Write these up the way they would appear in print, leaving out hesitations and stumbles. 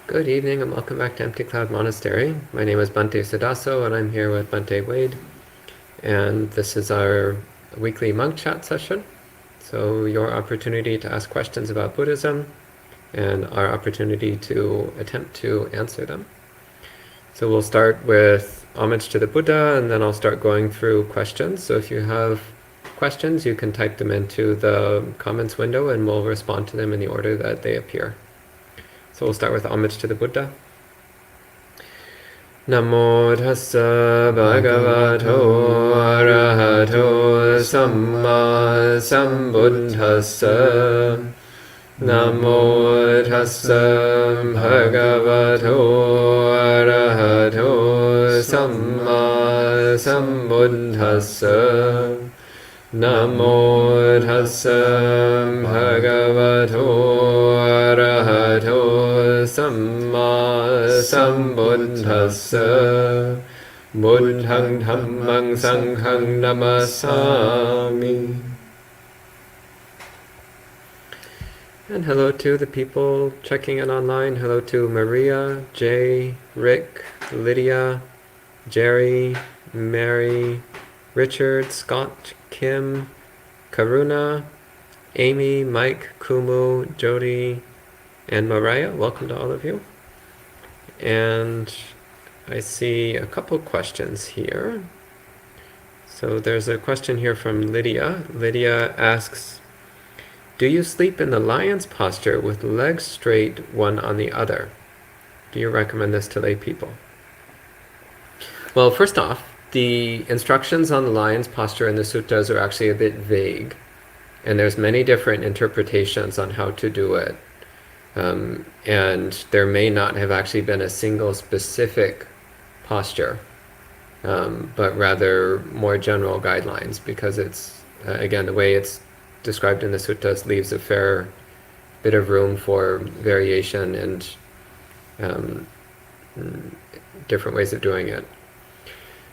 Good evening and welcome back to Empty Cloud Monastery. My name is Bhante Sudaso and I'm here with Bhante Wade. And this is our weekly monk chat session. So your opportunity to ask questions about Buddhism and our opportunity to attempt to answer them. So we'll start with homage to the Buddha and then I'll start going through questions. So if you have questions, you can type them into the comments window and we'll respond to them in the order that they appear. So we'll start with homage to the Buddha. Namo tassa bhagavato arahato samma sambuddhassa. Namo tassa bhagavato arahato samma sambuddhassa. Namo tassa bhagavato arahato samma sambuddhassa. Buddhang dhammang sanghang namasami. And hello to the people checking in online. Hello to Maria, Jay, Rick, Lydia, Jerry, Mary, Richard, Scott, Kim, Karuna, Amy, Mike, Kumu, Jody, and Mariah. Welcome to all of you. And I see a couple questions here. So there's a question here from Lydia. Lydia asks, do you sleep in the lion's posture with legs straight, one on the other? Do you recommend this to lay people? Well, first off, the instructions on the lion's posture in the sutras are actually a bit vague, and there's many different interpretations on how to do it. And there may not have actually been a single specific posture, but rather more general guidelines, because it's, again, the way it's described in the suttas leaves a fair bit of room for variation and different ways of doing it.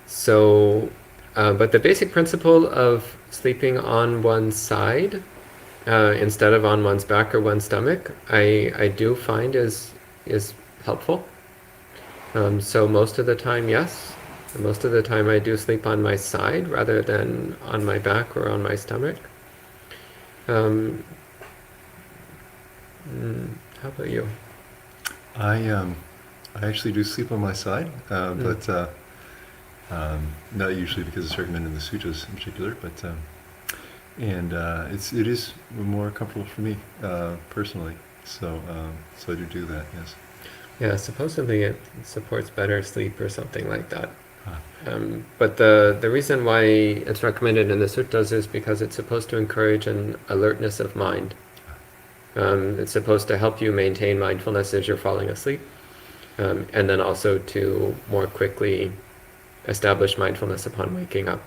So, but the basic principle of sleeping on one side instead of on one's back or one's stomach, I do find is helpful. So most of the time, yes. Most of the time I do sleep on my side rather than on my back or on my stomach. How about you? I actually do sleep on my side, but not usually because it's recommended in the sutras in particular, but it is more comfortable for me personally. So I do that. Yes. Yeah, supposedly it supports better sleep or something like that. Ah. But the reason why it's recommended in the sutras is because it's supposed to encourage an alertness of mind. It's supposed to help you maintain mindfulness as you're falling asleep, and then also to more quickly establish mindfulness upon waking up.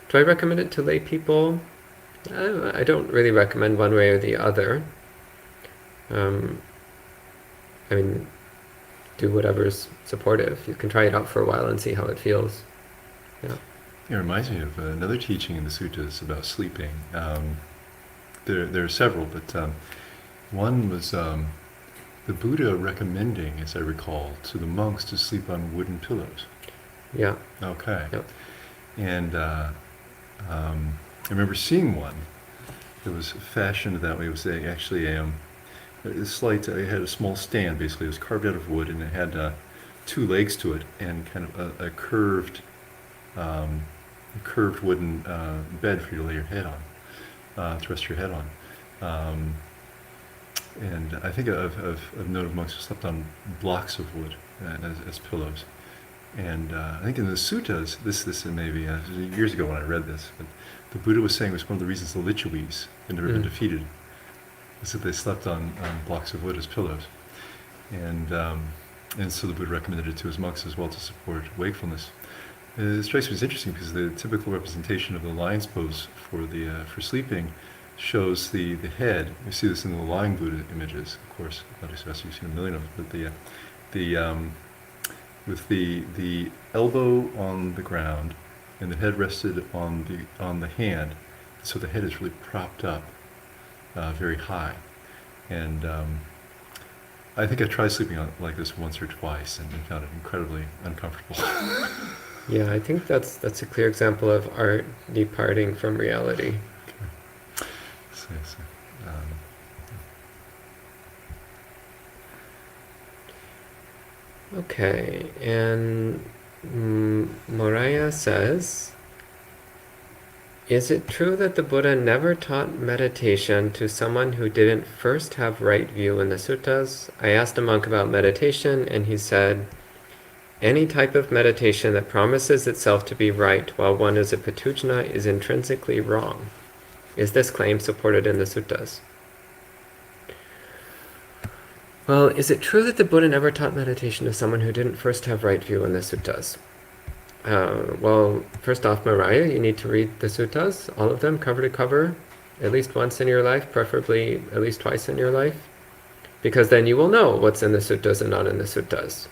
Do I recommend it to lay people? I don't really recommend one way or the other. I mean, do whatever's supportive. You can try it out for a while and see how it feels. Yeah. It reminds me of another teaching in the sutras about sleeping. There are several, but one was the Buddha recommending, as I recall, to the monks to sleep on wooden pillows. Yeah. Okay. Yep. And I remember seeing one that was fashioned that way. It was actually it had a small stand, basically. It was carved out of wood, and it had two legs to it, and kind of a curved wooden bed for you to lay your head on, to rest your head on. And I think I've known of monks who slept on blocks of wood as pillows. And I think in the suttas, this maybe years ago when I read this, but the Buddha was saying it was one of the reasons the Lichavis had never been defeated, is that they slept on blocks of wood as pillows. And so the Buddha recommended it to his monks as well to support wakefulness. It strikes me as interesting because the typical representation of the lion's pose for sleeping shows the head. You see this in the lying Buddha images, of course. Bodhisattva, you've seen a million of them, but with the elbow on the ground and the head rested on the hand, so the head is really propped up very high. And I think I tried sleeping like this once or twice and found it incredibly uncomfortable. Yeah, I think that's a clear example of art departing from reality. So, um, Okay, and Moraya says, is it true that the Buddha never taught meditation to someone who didn't first have right view in the suttas? I asked a monk about meditation, and he said, any type of meditation that promises itself to be right while one is a patujana is intrinsically wrong. Is this claim supported in the suttas? Well, is it true that the Buddha never taught meditation to someone who didn't first have right view in the suttas? Well, first off, Mariah, you need to read the suttas, all of them, cover to cover, at least once in your life, preferably at least twice in your life, because then you will know what's in the suttas and not in the suttas.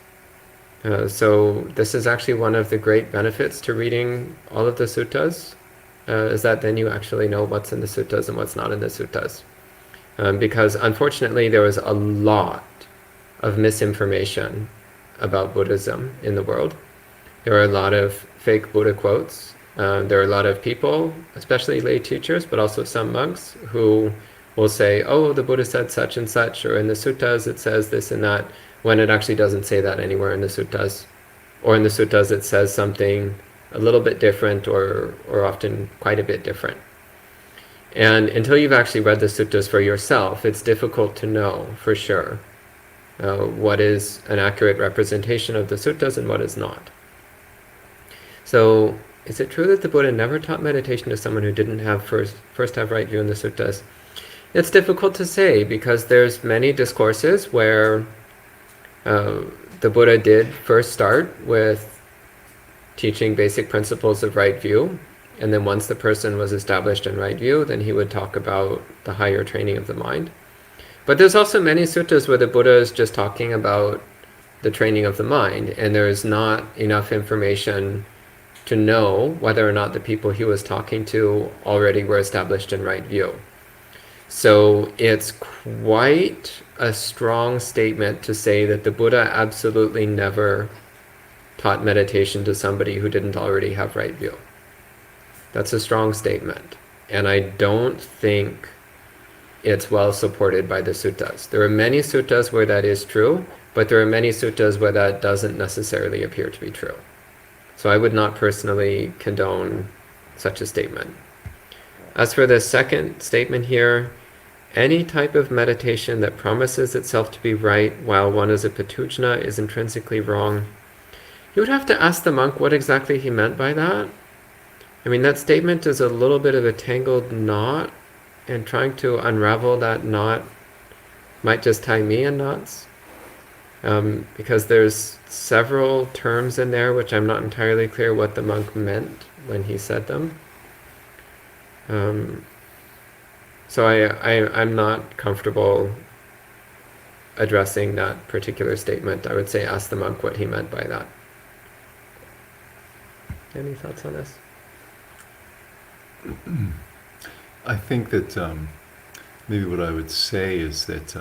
So this is actually one of the great benefits to reading all of the suttas, is that then you actually know what's in the suttas and what's not in the suttas. Because unfortunately there was a lot of misinformation about Buddhism in the world. There are a lot of fake Buddha quotes. There are a lot of people, especially lay teachers, but also some monks, who will say, oh, the Buddha said such and such, or in the suttas it says this and that, when it actually doesn't say that anywhere in the suttas. Or in the suttas it says something a little bit different, or often quite a bit different. And until you've actually read the suttas for yourself, it's difficult to know for sure what is an accurate representation of the suttas and what is not. So, is it true that the Buddha never taught meditation to someone who didn't have first have right view in the suttas? It's difficult to say, because there's many discourses where the Buddha did first start with teaching basic principles of right view, and then once the person was established in right view, then he would talk about the higher training of the mind. But there's also many suttas where the Buddha is just talking about the training of the mind, and there is not enough information to know whether or not the people he was talking to already were established in right view. So it's quite a strong statement to say that the Buddha absolutely never taught meditation to somebody who didn't already have right view. That's a strong statement, and I don't think it's well supported by the suttas. There are many suttas where that is true, but there are many suttas where that doesn't necessarily appear to be true. So I would not personally condone such a statement. As for the second statement here, any type of meditation that promises itself to be right while one is a patujana is intrinsically wrong. You would have to ask the monk what exactly he meant by that. I mean, that statement is a little bit of a tangled knot, and trying to unravel that knot might just tie me in knots. Because there's several terms in there which I'm not entirely clear what the monk meant when he said them. So I'm not comfortable addressing that particular statement. I would say ask the monk what he meant by that. Any thoughts on this? I think that maybe what I would say is that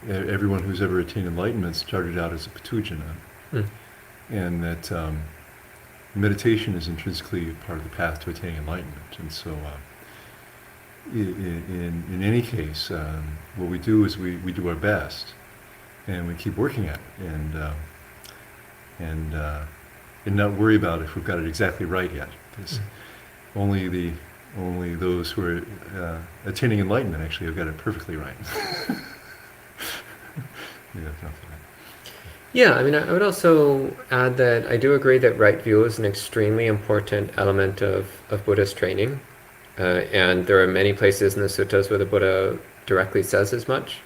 everyone who's ever attained enlightenment started out as a patujana, and that meditation is intrinsically part of the path to attaining enlightenment. And so in any case, what we do is we do our best, and we keep working at it, and not worry about if we've got it exactly right yet, because only those who are attaining enlightenment actually have got it perfectly right. Yeah, I mean, I would also add that I do agree that right view is an extremely important element of Buddhist training. And there are many places in the suttas where the Buddha directly says as much,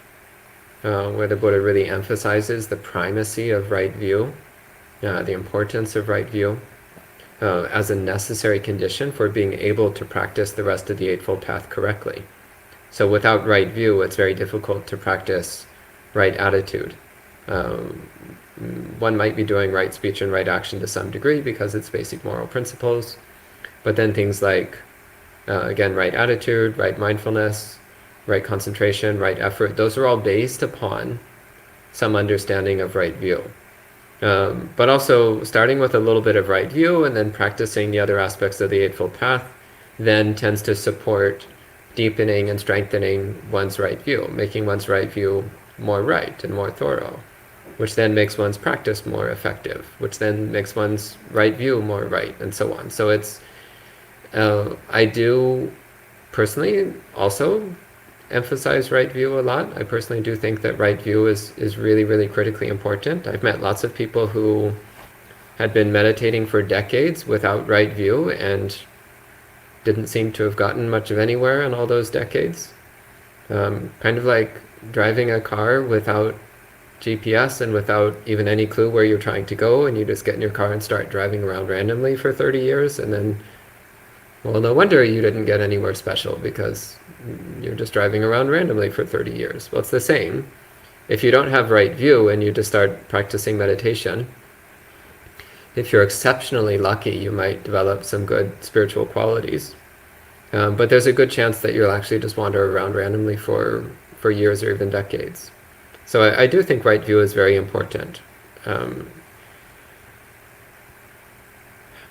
where the Buddha really emphasizes the primacy of right view, the importance of right view, as a necessary condition for being able to practice the rest of the Eightfold Path correctly. So without right view, it's very difficult to practice right attitude. One might be doing right speech and right action to some degree because it's basic moral principles, but then things like, again, right attitude, right mindfulness, right concentration, right effort, those are all based upon some understanding of right view. But also starting with a little bit of right view and then practicing the other aspects of the Eightfold Path then tends to support deepening and strengthening one's right view, making one's right view more right and more thorough, which then makes one's practice more effective, which then makes one's right view more right, and so on. So it's, I do personally also emphasize right view a lot. I personally do think that right view is really, really critically important. I've met lots of people who had been meditating for decades without right view and didn't seem to have gotten much of anywhere in all those decades. Kind of like driving a car without GPS and without even any clue where you're trying to go, and you just get in your car and start driving around randomly for 30 years, and then, well, no wonder you didn't get anywhere special, because you're just driving around randomly for 30 years. Well, it's the same. If you don't have right view and you just start practicing meditation, if you're exceptionally lucky, you might develop some good spiritual qualities. But there's a good chance that you'll actually just wander around randomly for years or even decades. So I do think right view is very important. But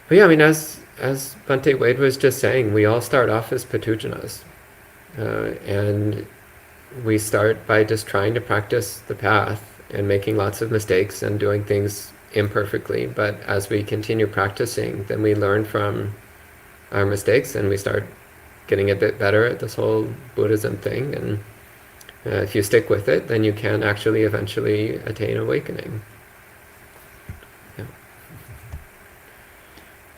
yeah, I mean, as Bhante Wade was just saying, we all start off as Patujanas. And we start by just trying to practice the path and making lots of mistakes and doing things imperfectly. But as we continue practicing, then we learn from our mistakes and we start getting a bit better at this whole Buddhism thing. And if you stick with it, then you can actually eventually attain awakening. Yeah.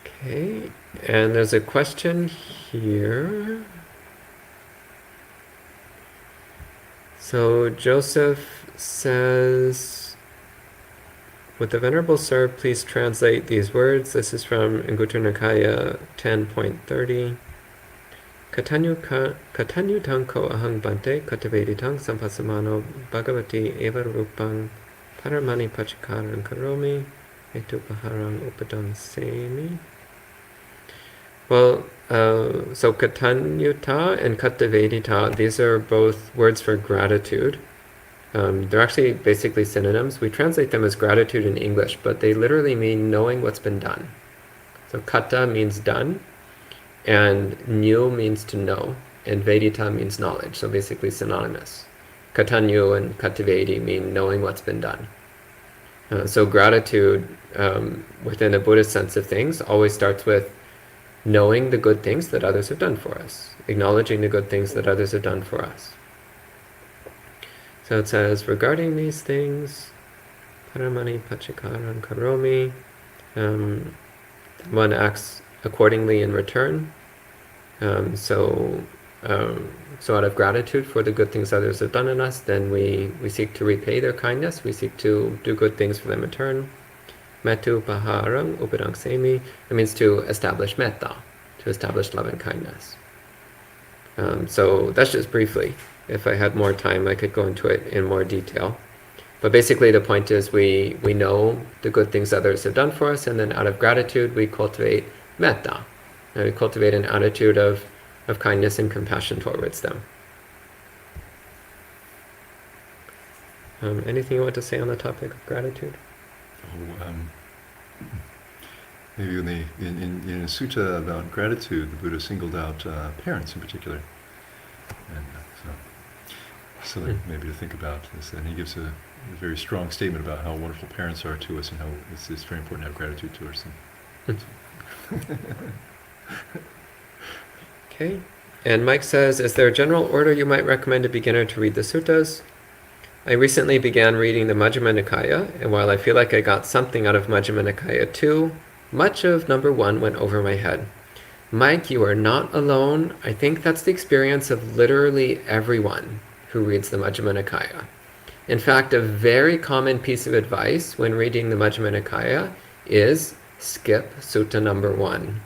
Okay, and there's a question here. So Joseph says, would the Venerable Sir please translate these words? This is from Anguttara Nikaya 10.30. Katanyu tanko ahang bante kataveditang sampasamano bhagavati eva rupang paramani pachakaran karomi etupaharang upadang semi. Well, so katanyuta and katavedita, these are both words for gratitude. They're actually basically synonyms. We translate them as gratitude in English, but they literally mean knowing what's been done. So kata means done, and nyu means to know, and vedita means knowledge, so basically synonymous. Katanyu and katavedi mean knowing what's been done. So gratitude, within a Buddhist sense of things, always starts with knowing the good things that others have done for us, acknowledging the good things that others have done for us. So it says, regarding these things, paramani pachakaram karomi, one acts accordingly in return. So out of gratitude for the good things others have done in us, then we seek to repay their kindness, we seek to do good things for them in return. Metu paharang upadang semi, it means to establish metta, to establish love and kindness. So that's just briefly. If I had more time, I could go into it in more detail. But basically the point is we know the good things others have done for us, and then out of gratitude we cultivate metta. And we cultivate an attitude of kindness and compassion towards them. Anything you want to say on the topic of gratitude? Maybe in a sutta about gratitude, the Buddha singled out parents in particular, and so maybe to think about this. And he gives a very strong statement about how wonderful parents are to us and how it's very important to have gratitude towards them. Okay, and Mike says, is there a general order you might recommend a beginner to read the suttas? I recently began reading the Majjhima Nikaya, and while I feel like I got something out of Majjhima Nikaya 2, much of number 1 went over my head. Mike, you are not alone. I think that's the experience of literally everyone who reads the Majjhima Nikaya. In fact, a very common piece of advice when reading the Majjhima Nikaya is skip sutta number 1.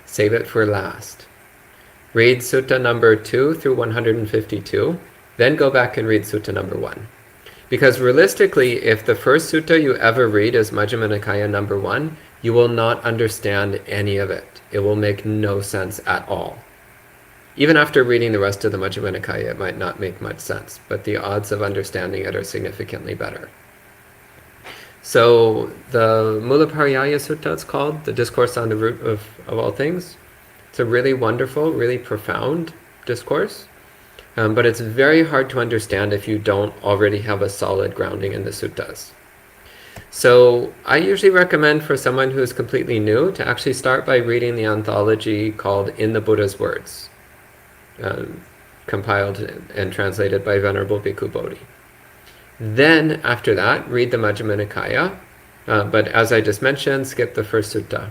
Save it for last. Read sutta number 2 through 152. Then go back and read sutta number 1. Because realistically, if the first sutta you ever read is Majjhima Nikaya number 1, you will not understand any of it. It will make no sense at all. even after reading the rest of the Majjhima Nikaya, it might not make much sense, but the odds of understanding it are significantly better. So the Mulapariyaya Sutta, it's called, the Discourse on the Root of all Things. It's a really wonderful, really profound discourse, but it's very hard to understand if you don't already have a solid grounding in the suttas. So I usually recommend for someone who is completely new to actually start by reading the anthology called In the Buddha's Words, compiled and translated by Venerable Bhikkhu Bodhi. Then, after that, read the Majjhima Nikaya, but as I just mentioned, skip the first sutta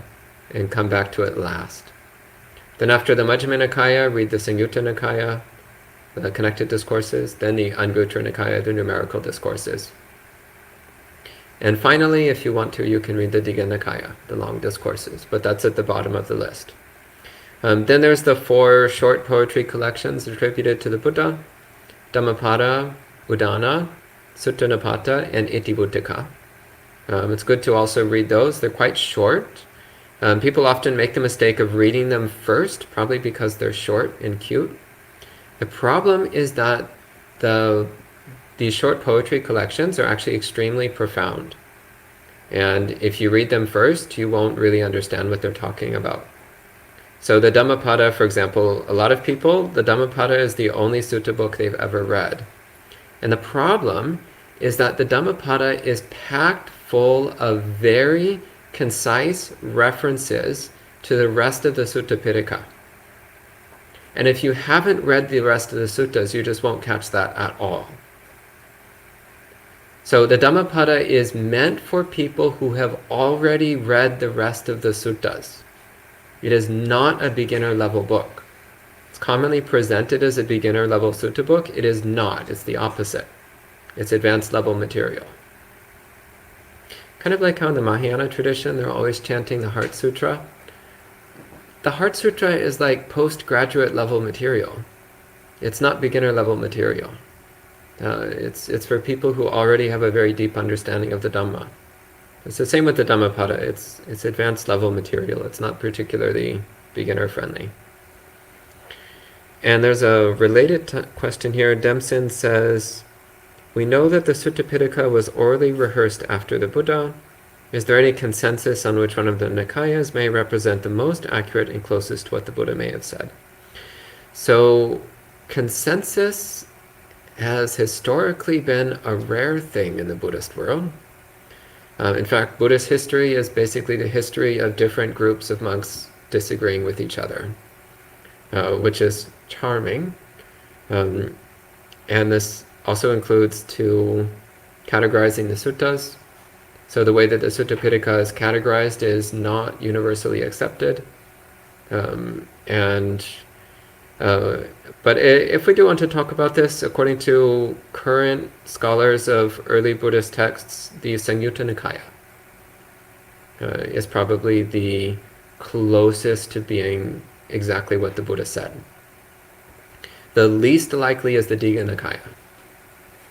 and come back to it last. Then after the Majjhima Nikaya, read the Samyutta Nikaya, the connected discourses, then the Anguttara Nikaya, the numerical discourses. And finally, if you want to, you can read the Digha Nikaya, the long discourses, but that's at the bottom of the list. Then there's the 4 short poetry collections attributed to the Buddha: Dhammapada, Udana, Sutta Nipata, and Itivuttaka. It's good to also read those. They're quite short. People often make the mistake of reading them first, probably because they're short and cute. The problem is that these short poetry collections are actually extremely profound. And if you read them first, you won't really understand what they're talking about. So the Dhammapada, for example, a lot of people, the Dhammapada is the only sutta book they've ever read. And the problem is that the Dhammapada is packed full of very concise references to the rest of the Sutta Pitaka. And if you haven't read the rest of the suttas, you just won't catch that at all. So the Dhammapada is meant for people who have already read the rest of the suttas. It is not a beginner level book. It's commonly presented as a beginner level sutta book. It is not. It's the opposite. It's advanced level material. Kind of like how in the Mahayana tradition, they're always chanting the Heart Sutra. The Heart Sutra is like postgraduate level material. It's not beginner level material. It's for people who already have a very deep understanding of the Dhamma. It's the same with the Dhammapada. It's advanced level material. It's not particularly beginner friendly. And there's a related question here. Demson says, we know that the Sutta Pitaka was orally rehearsed after the Buddha. Is there any consensus on which one of the Nikayas may represent the most accurate and closest to what the Buddha may have said? So consensus has historically been a rare thing in the Buddhist world. In fact, Buddhist history is basically the history of different groups of monks disagreeing with each other, which is charming. And this also includes to categorizing the suttas. So the way that the Sutta Pitaka is categorized is not universally accepted. But if we do want to talk about this, according to current scholars of early Buddhist texts, the Samyutta Nikaya is probably the closest to being exactly what the Buddha said. The least likely is the Digha Nikaya.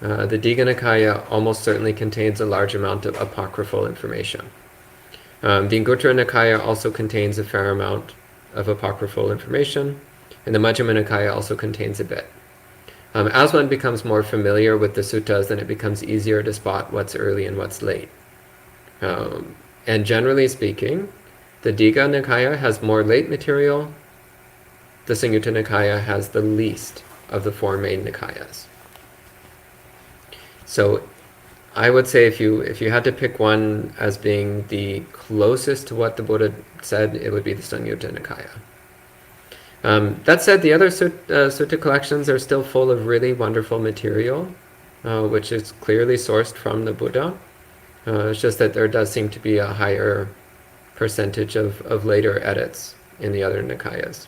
The Digha Nikaya almost certainly contains a large amount of apocryphal information. The Anguttara Nikaya also contains a fair amount of apocryphal information, and the Majjhima Nikaya also contains a bit. As one becomes more familiar with the suttas, then it becomes easier to spot what's early and what's late. And generally speaking, the Digha Nikaya has more late material. The Samyutta Nikaya has the least of the 4 main Nikayas. So I would say if you had to pick one as being the closest to what the Buddha said, it would be the Samyutta Nikaya. That said, the other sutta collections are still full of really wonderful material, which is clearly sourced from the Buddha. It's just that there does seem to be a higher percentage of later edits in the other Nikayas.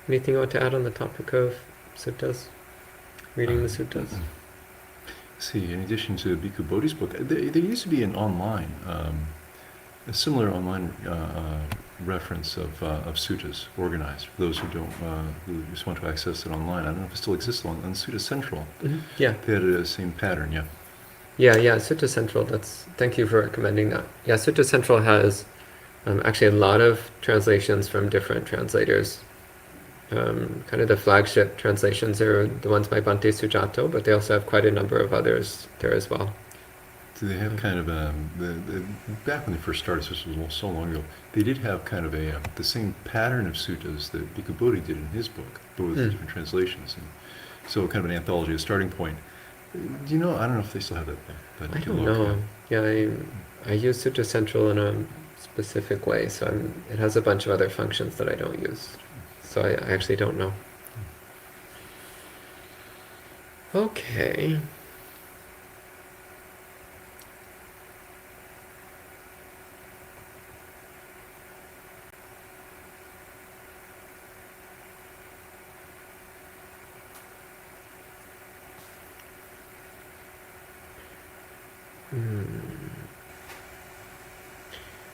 Anything you want to add on the topic of suttas? Reading the suttas? See, in addition to Bhikkhu Bodhi's book, there used to be an online, a similar online reference of suttas organized for those who don't, who just want to access it online. I don't know if it still exists on Sutta Central. Mm-hmm. Yeah. They had the same pattern, yeah. Yeah, Sutta Central. Thank you for recommending that. Yeah, Sutta Central has Actually, a lot of translations from different translators. Kind of the flagship translations are the ones by Bhante Sujato, but they also have quite a number of others there as well. Do they have kind of back when they first started, this was so long ago, they did have kind of the same pattern of suttas that Bhikkhu Bodhi did in his book, but with different translations. And so kind of an anthology, a starting point. Do you know, I don't know if they still have that book. But I don't know. Yeah, I use Sutra Central in a specific way, so it has a bunch of other functions that I don't use. So I actually don't know. Okay.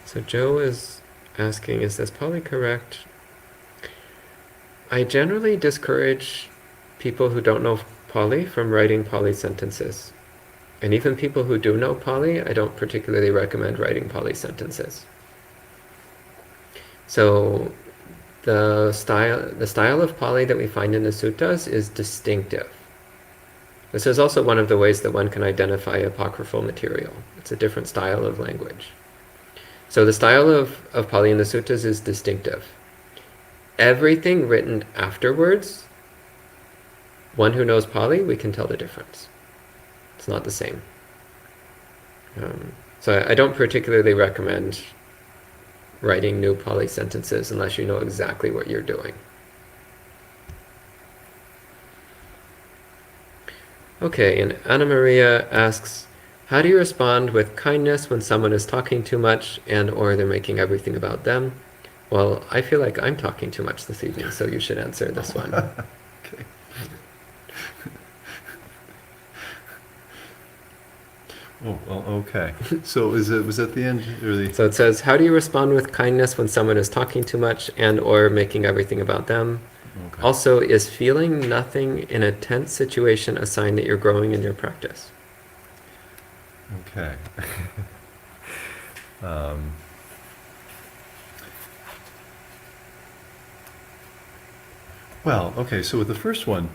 So Joe is asking, is this Pali correct? I generally discourage people who don't know Pali from writing Pali sentences. And even people who do know Pali, I don't particularly recommend writing Pali sentences. So the style of Pali that we find in the suttas is distinctive. This is also one of the ways that one can identify apocryphal material. It's a different style of language. So the style of Pali in the suttas is distinctive. Everything written afterwards, one who knows Pali, we can tell the difference. It's not the same. So I don't particularly recommend writing new Pali sentences unless you know exactly what you're doing. Okay, and Anna Maria asks, how do you respond with kindness when someone is talking too much and or they're making everything about them? Well, I feel like I'm talking too much this evening, so you should answer this one. Okay. Oh, well, okay. So was that the end? Or the... So it says, how do you respond with kindness when someone is talking too much and or making everything about them? Okay. Also, is feeling nothing in a tense situation a sign that you're growing in your practice? Okay. Well, okay, so with the first one,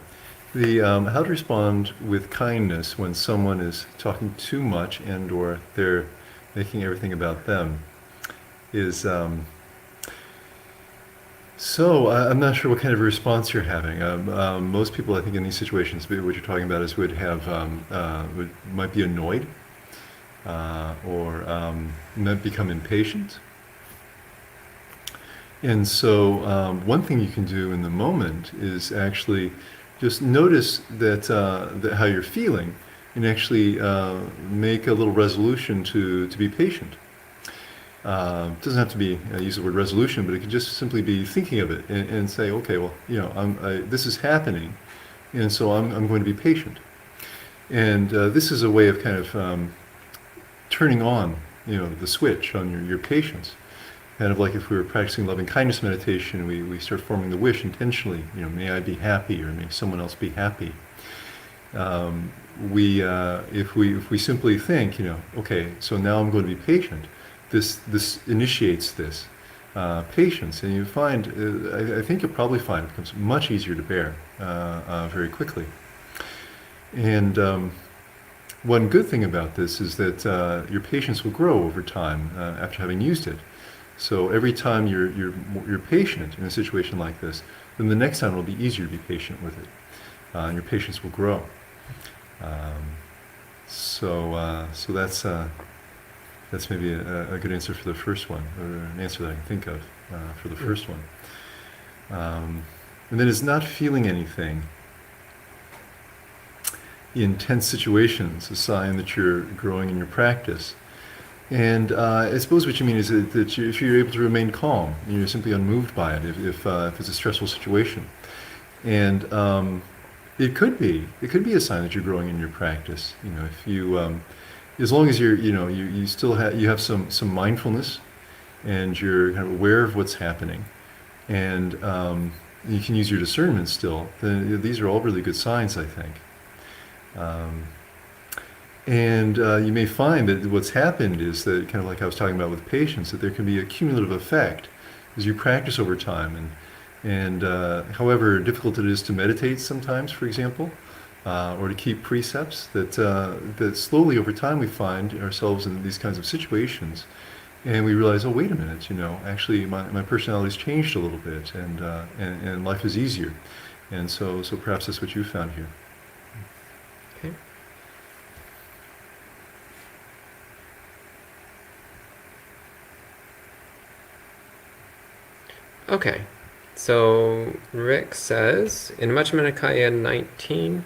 the how to respond with kindness when someone is talking too much and or they're making everything about them is so I'm not sure what kind of a response you're having. Most people, I think, in these situations, what you're talking about is would have might be annoyed or might become impatient. And so one thing you can do in the moment is actually just notice that, that how you're feeling and actually make a little resolution to be patient. It doesn't have to be use the word resolution, but it can just simply be thinking of it and say, okay, well, you know, this is happening, and so I'm going to be patient. And this is a way of kind of turning on, you know, the switch on your patience. Kind of like if we were practicing loving kindness meditation, we start forming the wish intentionally, you know, may I be happy, or may someone else be happy. If we simply think, you know, okay, so now I'm going to be patient, this initiates this patience, and you find, I think you'll probably find it becomes much easier to bear very quickly. And one good thing about this is that your patience will grow over time after having used it. So every time you're patient in a situation like this, then the next time it'll be easier to be patient with it, and your patience will grow. So that's maybe a good answer for the first one, or an answer that I can think of for the first one. And then is not feeling anything in tense situations a sign that you're growing in your practice. And I suppose what you mean is that if you're able to remain calm, you're simply unmoved by it if it's a stressful situation. And it could be a sign that you're growing in your practice. You know, if you, as long as you still have some mindfulness, and you're kind of aware of what's happening, and you can use your discernment still, then these are all really good signs, I think. And you may find that what's happened is that, kind of like I was talking about with patience, that there can be a cumulative effect as you practice over time. And however difficult it is to meditate sometimes, for example, or to keep precepts, that slowly over time we find ourselves in these kinds of situations, and we realize, oh, wait a minute, actually my personality's changed a little bit, and life is easier. And so perhaps that's what you found here. Okay. Okay, so Rick says, in Majjhima Nikaya 19,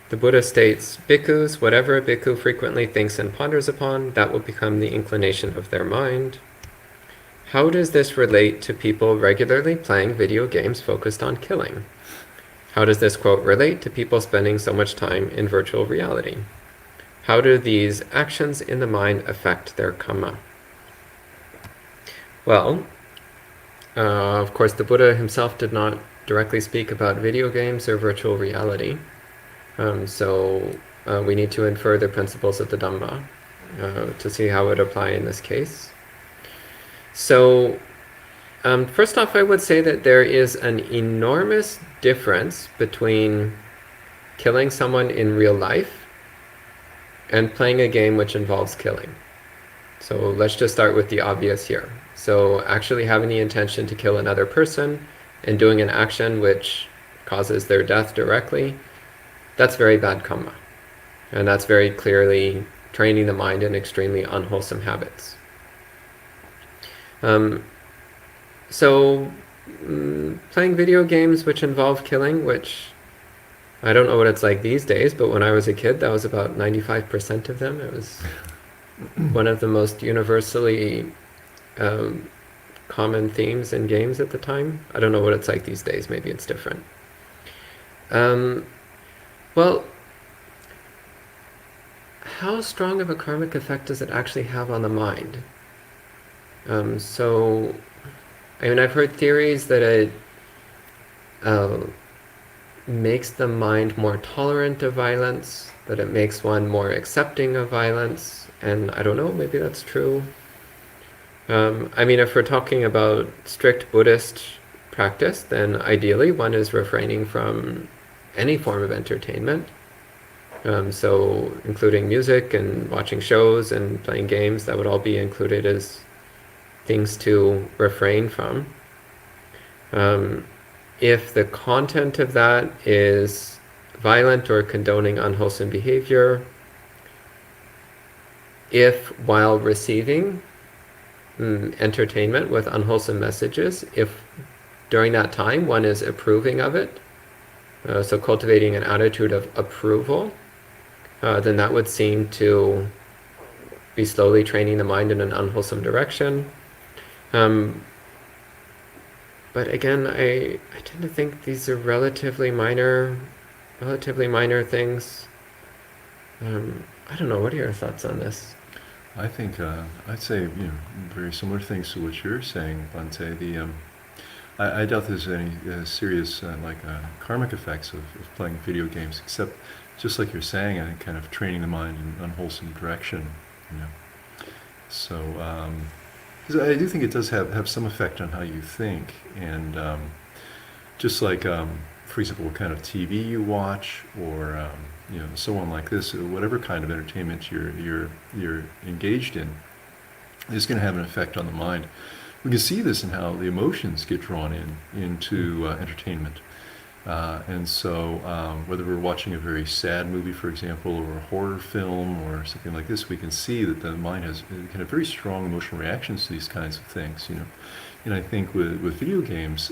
the Buddha states, bhikkhus, whatever a bhikkhu frequently thinks and ponders upon, that will become the inclination of their mind. How does this relate to people regularly playing video games focused on killing? How does this quote relate to people spending so much time in virtual reality? How do these actions in the mind affect their karma? Well, of course, the Buddha himself did not directly speak about video games or virtual reality. So we need to infer the principles of the Dhamma to see how it apply in this case. So first off, I would say that there is an enormous difference between killing someone in real life and playing a game which involves killing. So let's just start with the obvious here. So actually having the intention to kill another person and doing an action which causes their death directly, that's very bad karma. And that's very clearly training the mind in extremely unwholesome habits. Playing video games which involve killing, which I don't know what it's like these days, but when I was a kid, that was about 95% of them. It was one of the most universally common themes in games at the time. I don't know what it's like these days. Maybe it's different. Well, how strong of a karmic effect does it actually have on the mind? I mean, I've heard theories that it makes the mind more tolerant of violence, that it makes one more accepting of violence, and I don't know, maybe that's true. I mean, if we're talking about strict Buddhist practice, then ideally one is refraining from any form of entertainment. So including music and watching shows and playing games, that would all be included as things to refrain from. If the content of that is violent or condoning unwholesome behavior, if while receiving entertainment with unwholesome messages, if during that time one is approving of it, so cultivating an attitude of approval, then that would seem to be slowly training the mind in an unwholesome direction. But again, I tend to think these are relatively minor things. I don't know. What are your thoughts on this? I think I'd say very similar things to what you're saying, Bhante. I doubt there's any serious karmic effects of playing video games, except just like you're saying, I think kind of training the mind in an unwholesome direction. So 'cause I do think it does have some effect on how you think, and just like for example, what kind of TV you watch, or so on like this, whatever kind of entertainment you're engaged in, is going to have an effect on the mind. We can see this in how the emotions get drawn into entertainment. And so whether we're watching a very sad movie, for example, or a horror film or something like this, we can see that the mind can have very strong emotional reactions to these kinds of things. And I think with video games,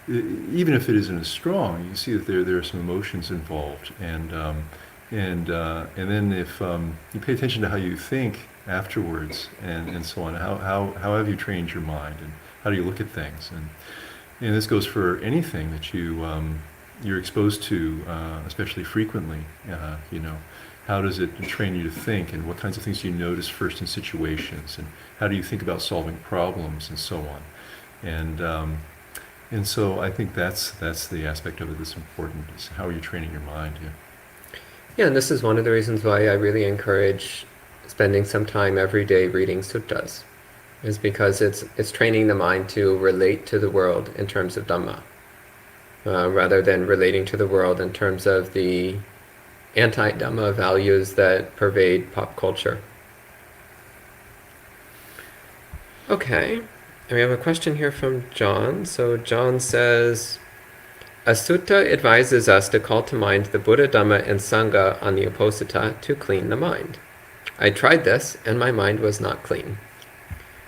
even if it isn't as strong, you can see that there are some emotions involved. And then if you pay attention to how you think afterwards, and so on, how have you trained your mind, and how do you look at things, and this goes for anything that you're exposed to, especially frequently. How does it train you to think, and what kinds of things do you notice first in situations, and how do you think about solving problems, and so on. And so I think that's the aspect of it that's important, is how are you training your mind. Yeah, and this is one of the reasons why I really encourage spending some time every day reading suttas, is because it's training the mind to relate to the world in terms of Dhamma, rather than relating to the world in terms of the anti-Dhamma values that pervade pop culture. Okay, and we have a question here from John. So John says, a sutta advises us to call to mind the Buddha, Dhamma, and Sangha on the Uposatha to clean the mind. I tried this, and my mind was not clean.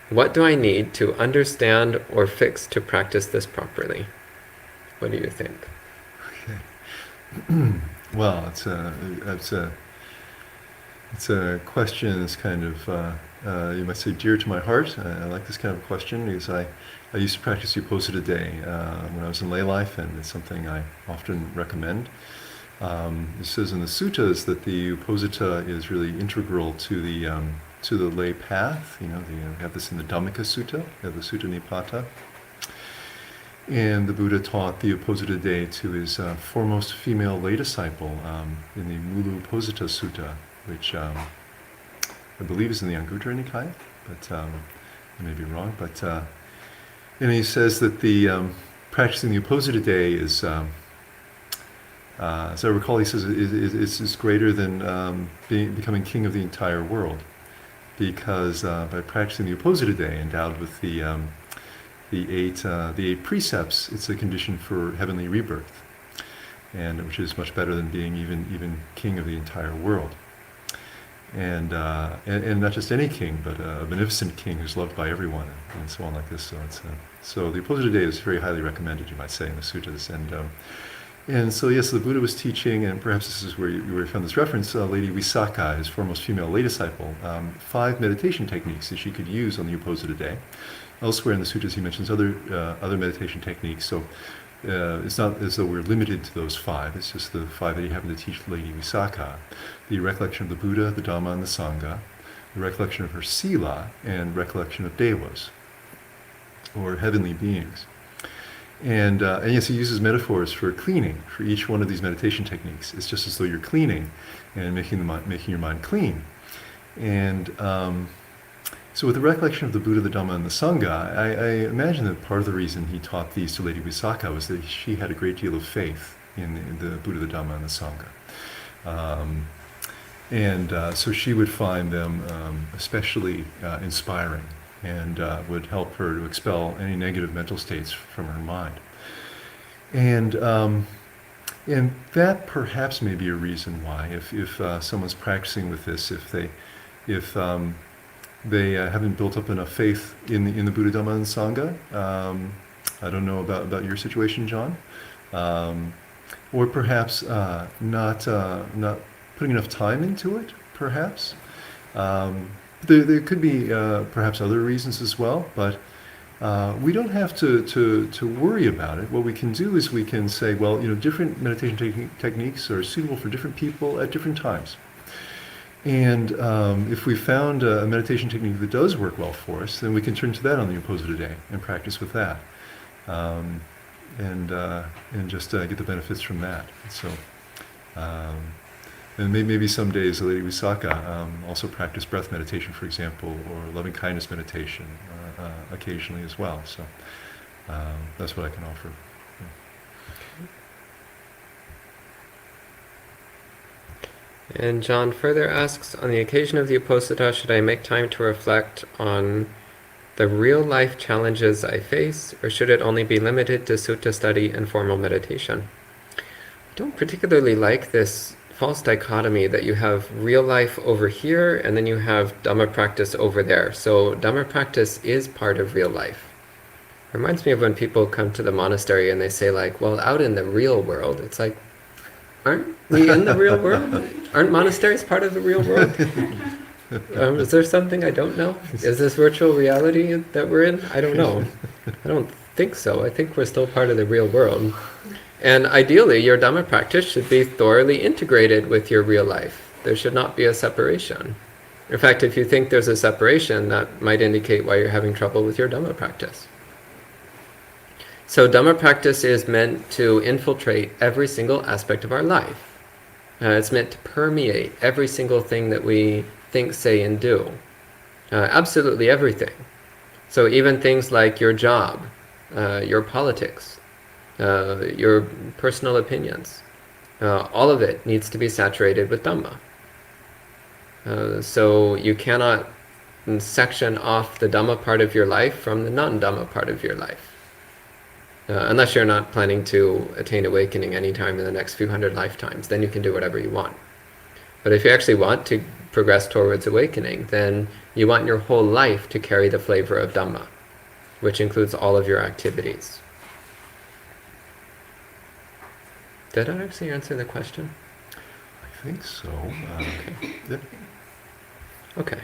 What do I need to understand or fix to practice this properly? What do you think? Okay. Well, it's a question that's kind of, you might say, dear to my heart. I like this kind of question because I used to practice the Uposatha day when I was in lay life, and it's something I often recommend. It says in the suttas that the Uposatha is really integral to the lay path. You have this in the Dhammika Sutta, you have the Sutta Nipata. And the Buddha taught the Uposatha day to his foremost female lay disciple in the Mulu Uposatha Sutta, which I believe is in the Anguttara Nikaya, but I may be wrong. But and he says that the practicing the Uposatha day is, as I recall, he says is greater than becoming king of the entire world, because by practicing the Uposatha day, endowed with the eight precepts, it's a condition for heavenly rebirth, and which is much better than being even king of the entire world. And not just any king, but a beneficent king who's loved by everyone, and so on like this. So the Uposatha day is very highly recommended, you might say, in the suttas. And so yes, the Buddha was teaching, and perhaps this is where you found this reference, Lady Visakha, his foremost female lay disciple, 5 meditation techniques that she could use on the Uposatha day. Elsewhere in the suttas, he mentions other meditation techniques. So it's not as though we're limited to those 5. It's just the 5 that he happened to teach Lady Visakha: the recollection of the Buddha, the Dhamma, and the Sangha, the recollection of her sila, and recollection of devas, or heavenly beings. And yes, he uses metaphors for cleaning for each one of these meditation techniques. It's just as though you're cleaning and making your mind clean. And so with the recollection of the Buddha, the Dhamma, and the Sangha, I imagine that part of the reason he taught these to Lady Visakha was that she had a great deal of faith in the Buddha, the Dhamma, and the Sangha. So she would find them especially inspiring, and would help her to expel any negative mental states from her mind. And that perhaps may be a reason why, if someone's practicing with this, if they haven't built up enough faith in the Buddha, Dhamma, and Sangha. I don't know about your situation, John, or perhaps not putting enough time into it. Perhaps there could be perhaps other reasons as well, but we don't have to worry about it. What we can do is we can say, well, different meditation techniques are suitable for different people at different times. And if we found a meditation technique that does work well for us, then we can turn to that on the Uposatha day and practice with that, and just get the benefits from that. So, and maybe some days Lady Visakha also practice breath meditation, for example, or loving kindness meditation occasionally as well. So that's what I can offer. And John further asks, on the occasion of the Uposatha, should I make time to reflect on the real-life challenges I face, or should it only be limited to sutta study and formal meditation? I don't particularly like this false dichotomy that you have real life over here, and then you have Dhamma practice over there. So Dhamma practice is part of real life. It reminds me of when people come to the monastery and they say, like, well, out in the real world, it's like, aren't we in the real world? Aren't monasteries part of the real world? Is there something I don't know? Is this virtual reality that we're in? I don't know. I don't think so. I think we're still part of the real world. And ideally, your Dhamma practice should be thoroughly integrated with your real life. There should not be a separation. In fact, if you think there's a separation, that might indicate why you're having trouble with your Dhamma practice. So Dhamma practice is meant to infiltrate every single aspect of our life. It's meant to permeate every single thing that we think, say, and do. Absolutely everything. So even things like your job, your politics, your personal opinions, all of it needs to be saturated with Dhamma. So you cannot section off the Dhamma part of your life from the non-Dhamma part of your life. Unless you're not planning to attain awakening anytime in the next few hundred lifetimes, then you can do whatever you want. But if you actually want to progress towards awakening, then you want your whole life to carry the flavor of Dhamma, which includes all of your activities. Did I actually answer the question? I think so. Okay. Okay.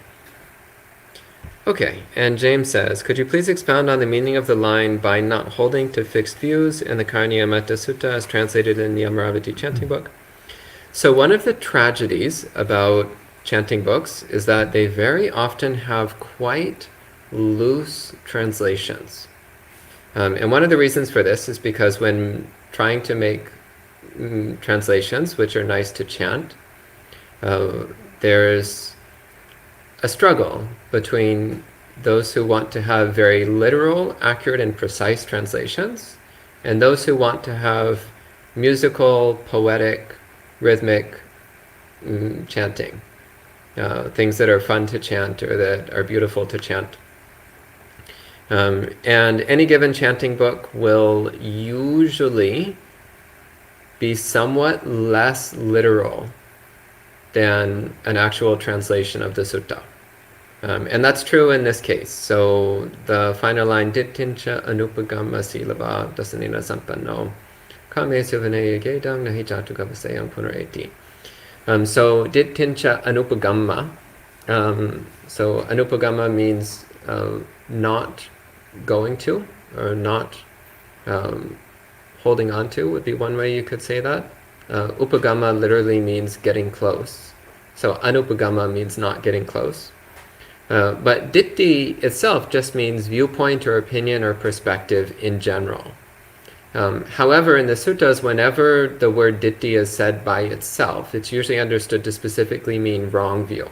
Okay, and James says, could you please expound on the meaning of the line by not holding to fixed views in the Karniya Metta Sutta as translated in the Amaravati chanting book? So one of the tragedies about chanting books is that they very often have quite loose translations. And one of the reasons for this is because when trying to make translations which are nice to chant, there's a struggle between those who want to have very literal, accurate, and precise translations, and those who want to have musical, poetic, rhythmic chanting, things that are fun to chant or that are beautiful to chant. And any given chanting book will usually be somewhat less literal than an actual translation of the sutta. And that's true in this case. So the final line, didnt anupagama silava dasanena sampanno kame suvanaya gedang nahi jatu gavasayam punareti. So didnt anupagama. So anupagama means not going to, or not holding on to would be one way you could say that. Upagama literally means getting close. So anupagama means not getting close. But ditti itself just means viewpoint or opinion or perspective in general. However, in the suttas, whenever the word ditti is said by itself, it's usually understood to specifically mean wrong view.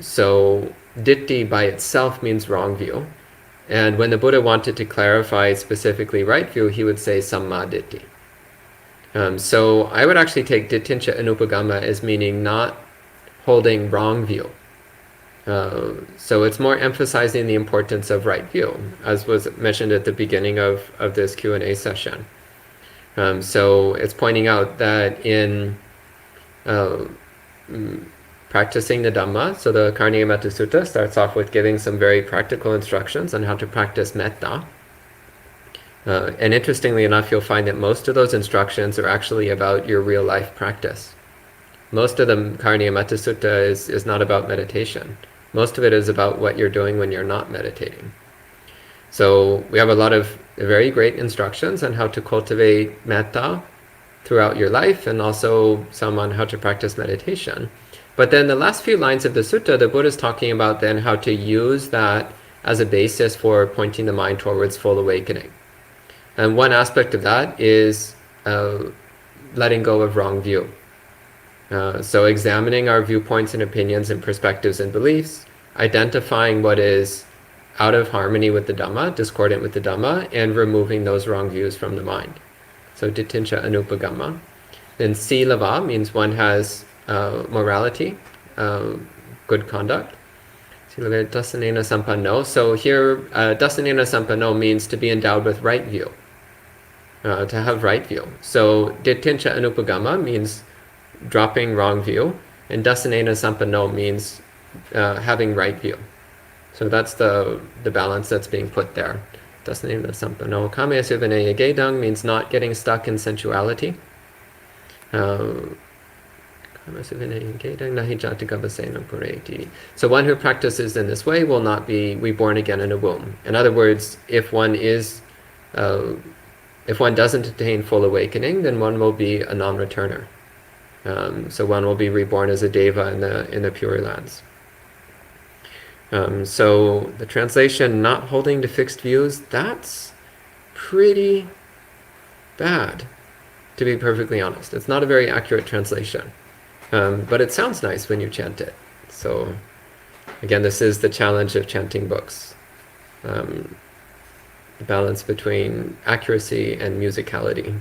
So ditti by itself means wrong view. And when the Buddha wanted to clarify specifically right view, he would say samma ditti. So I would actually take dittincha anupagama as meaning not holding wrong view. So it's more emphasizing the importance of right view, as was mentioned at the beginning of this Q&A session. So it's pointing out that in practicing the Dhamma, so the Karniya Metta Sutta starts off with giving some very practical instructions on how to practice metta. And interestingly enough, you'll find that most of those instructions are actually about your real life practice. Most of the Karniya Metta Sutta is not about meditation. Most of it is about what you're doing when you're not meditating. So we have a lot of very great instructions on how to cultivate metta throughout your life, and also some on how to practice meditation. But then the last few lines of the sutta, the Buddha is talking about then how to use that as a basis for pointing the mind towards full awakening. And one aspect of that is letting go of wrong view. So examining our viewpoints and opinions and perspectives and beliefs, identifying what is out of harmony with the Dhamma, discordant with the Dhamma, and removing those wrong views from the mind. So dittincha anupagama. Then silava means one has morality, good conduct. Silava dasanena sampanno. So here, dasanena sampanno means to be endowed with right view, to have right view. So dittincha anupagama means dropping wrong view, and dasanena sampanno means having right view. So that's the balance that's being put there. Dasanena sampanno. Kame suvanaya gedang means not getting stuck in sensuality. So one who practices in this way will not be reborn again in a womb. In other words, if one doesn't attain full awakening, then one will be a non-returner. So one will be reborn as a deva in the Pure Lands. So the translation, not holding to fixed views, that's pretty bad. to be perfectly honest. It's not a very accurate translation. But it sounds nice when you chant it. So, again, this is the challenge of chanting books. The balance between accuracy and musicality.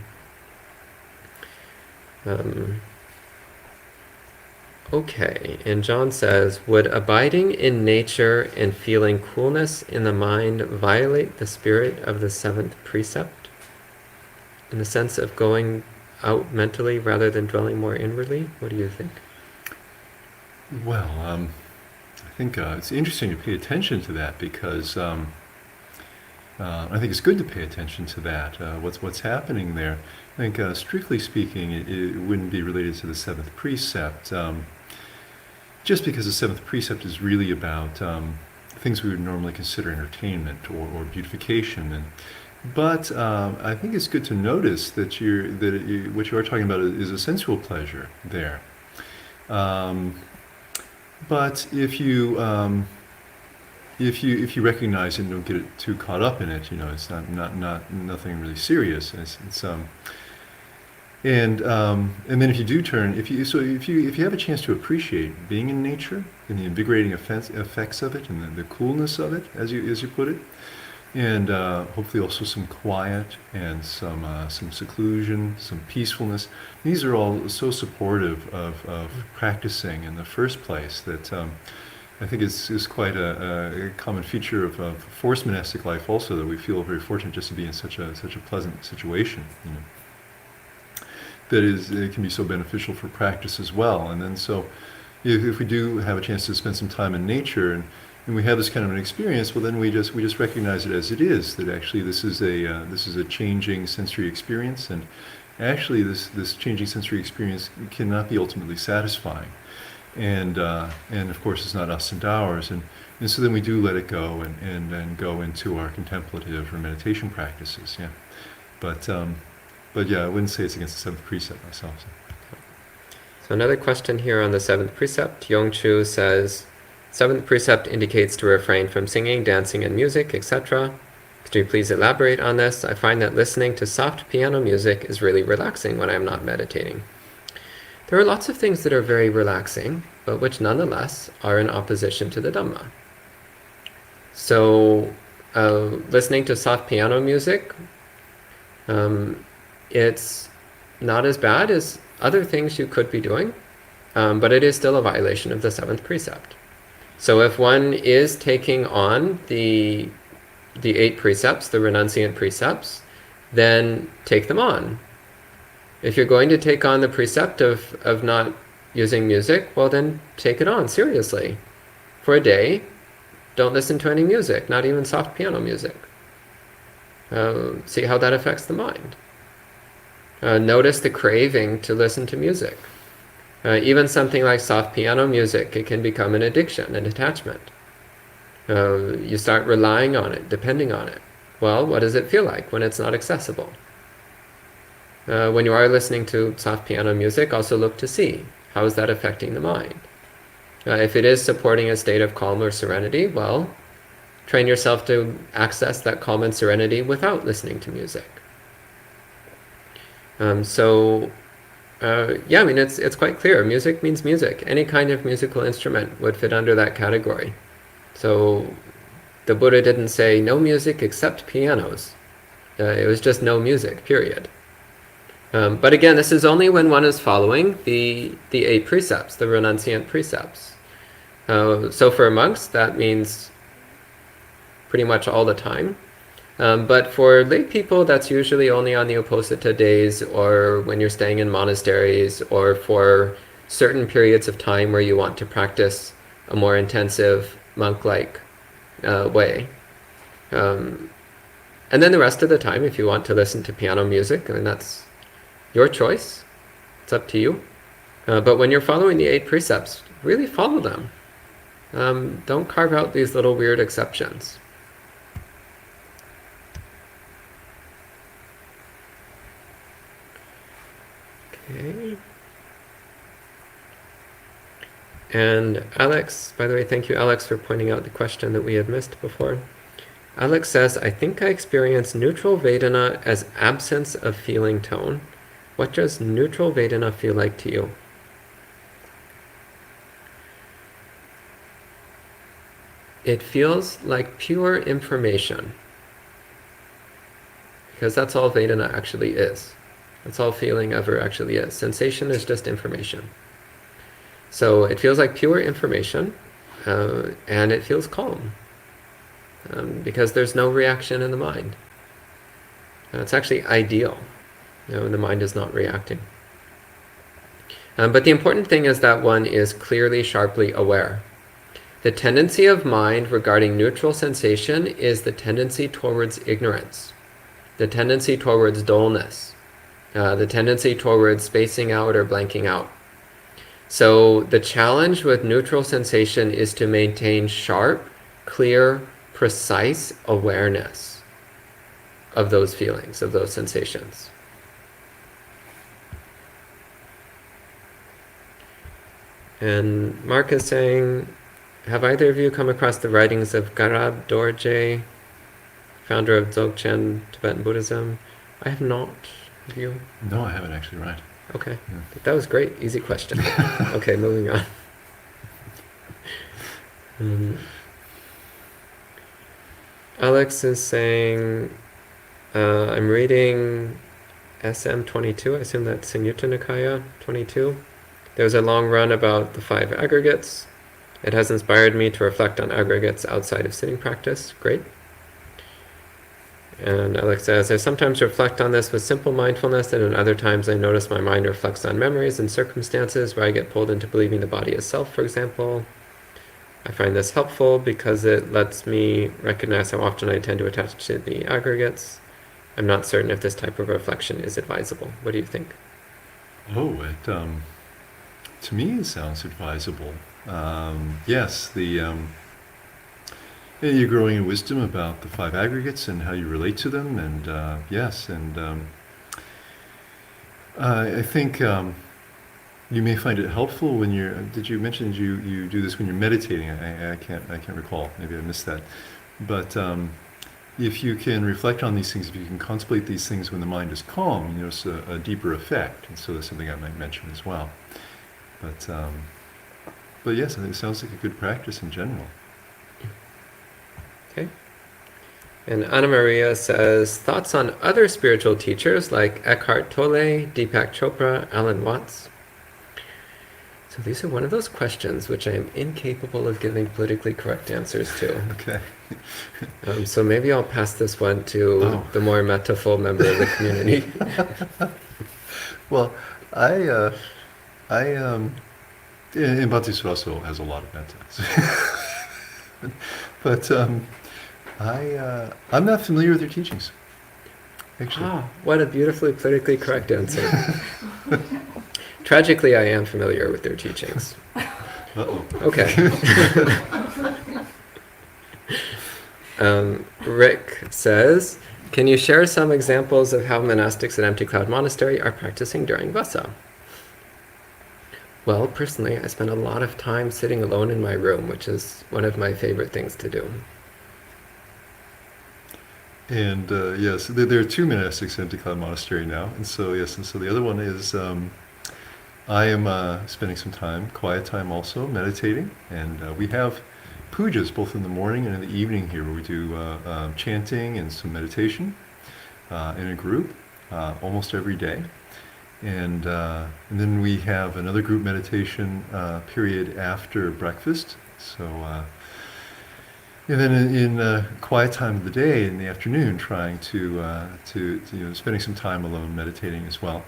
Okay, and John says, would abiding in nature and feeling coolness in the mind violate the spirit of the seventh precept? In the sense of going out mentally rather than dwelling more inwardly? What do you think? Well, I think it's interesting to pay attention to that because I think it's good to pay attention to that. What's happening there? I think, strictly speaking, it wouldn't be related to the seventh precept. Just because the seventh precept is really about things we would normally consider entertainment or beautification, but I think it's good to notice that what you are talking about is a sensual pleasure there. But if you recognize it and don't get it too caught up in it, it's nothing really serious. And then if you do turn, if you have a chance to appreciate being in nature and the invigorating effects of it and the coolness of it, as you put it, and hopefully also some quiet and some seclusion, some peacefulness. These are all so supportive of practicing in the first place that I think is quite a common feature of forced monastic life also, that we feel very fortunate just to be in such a pleasant situation. That it can be so beneficial for practice as well. And then so if we do have a chance to spend some time in nature and we have this kind of an experience, well then we just recognize it as it is, that actually this is a changing sensory experience, and actually this changing sensory experience cannot be ultimately satisfying. And of course it's not us and ours, and so then we do let it go and go into our contemplative or meditation practices. Yeah. But yeah, I wouldn't say it's against the seventh precept myself. So another question here on the seventh precept. Yongchu says, seventh precept indicates to refrain from singing, dancing, and music, etc. Could you please elaborate on this? I find that listening to soft piano music is really relaxing when I'm not meditating. There are lots of things that are very relaxing, but which nonetheless are in opposition to the Dhamma. So listening to soft piano music, it's not as bad as other things you could be doing, but it is still a violation of the seventh precept. So if one is taking on the 8 precepts, the renunciant precepts, then take them on. If you're going to take on the precept of not using music, well then take it on seriously. For a day, don't listen to any music, not even soft piano music. See how that affects the mind. Notice the craving to listen to music. Even something like soft piano music, it can become an addiction, an attachment. You start relying on it, depending on it. Well, what does it feel like when it's not accessible? When you are listening to soft piano music, also look to see, how is that affecting the mind? If it is supporting a state of calm or serenity, well, train yourself to access that calm and serenity without listening to music. Yeah, I mean, it's quite clear. Music means music. Any kind of musical instrument would fit under that category. So the Buddha didn't say no music except pianos. It was just no music, period. But again, this is only when one is following the 8 precepts, the renunciant precepts. So for monks, that means pretty much all the time. But for lay people, that's usually only on the Uposatha days, or when you're staying in monasteries, or for certain periods of time where you want to practice a more intensive monk-like way. And then the rest of the time, if you want to listen to piano music, I mean, that's your choice. It's up to you. But when you're following the 8 precepts, really follow them. Don't carve out these little weird exceptions. Okay. And Alex, by the way, thank you, Alex, for pointing out the question that we had missed before. Alex says, I think I experience neutral Vedana as absence of feeling tone, What does neutral Vedana feel like to you? It feels like pure information, because that's all Vedana actually is. That's all feeling ever actually is. Sensation is just information. So it feels like pure information, and it feels calm, because there's no reaction in the mind. It's actually ideal. The mind is not reacting. But the important thing is that one is clearly, sharply aware. The tendency of mind regarding neutral sensation is the tendency towards ignorance, the tendency towards dullness, the tendency towards spacing out or blanking out. So the challenge with neutral sensation is to maintain sharp, clear, precise awareness of those feelings, of those sensations. And Mark is saying, have either of you come across the writings of Garab Dorje, founder of Dzogchen Tibetan Buddhism? I have not. Have you? No, I haven't actually, right. Okay. Yeah. That was great. Easy question. Okay, moving on. Alex is saying, I'm reading SM22. I assume that's Samyutta Nikaya 22. There's a long run about the 5 aggregates. It has inspired me to reflect on aggregates outside of sitting practice. Great. And Alex says, I sometimes reflect on this with simple mindfulness, and at other times I notice my mind reflects on memories and circumstances where I get pulled into believing the body is self, for example. I find this helpful because it lets me recognize how often I tend to attach to the aggregates. I'm not certain if this type of reflection is advisable. What do you think? Oh, to me it sounds advisable. Yes, you're growing in wisdom about the 5 aggregates and how you relate to them, and yes, and I think you may find it helpful when you're. Did you mention you do this when you're meditating? I can't recall. Maybe I missed that. But if you can reflect on these things, if you can contemplate these things when the mind is calm, you notice a deeper effect, and so that's something I might mention as well. But yes, I think it sounds like a good practice in general. Okay. And Anna Maria says, thoughts on other spiritual teachers like Eckhart Tolle, Deepak Chopra, Alan Watts? So these are one of those questions which I am incapable of giving politically correct answers to. Okay. So maybe I'll pass this one to the more metaful member of the community. Well, and Bhante also has a lot of metta. But I'm not familiar with their teachings, actually. What a beautifully politically correct answer. Tragically, I am familiar with their teachings. Uh-oh. Okay. Rick says, can you share some examples of how monastics at Empty Cloud Monastery are practicing during Vasa? Well, personally, I spend a lot of time sitting alone in my room, which is one of my favorite things to do. And yes, there are 2 monastics at Empty Cloud Monastery now, and so yes, and so the other one is I am spending some time, quiet time also, meditating, and we have pujas both in the morning and in the evening here, where we do chanting and some meditation in a group almost every day. And then we have another group meditation period after breakfast. So, and then in quiet time of the day in the afternoon, trying to spending some time alone meditating as well.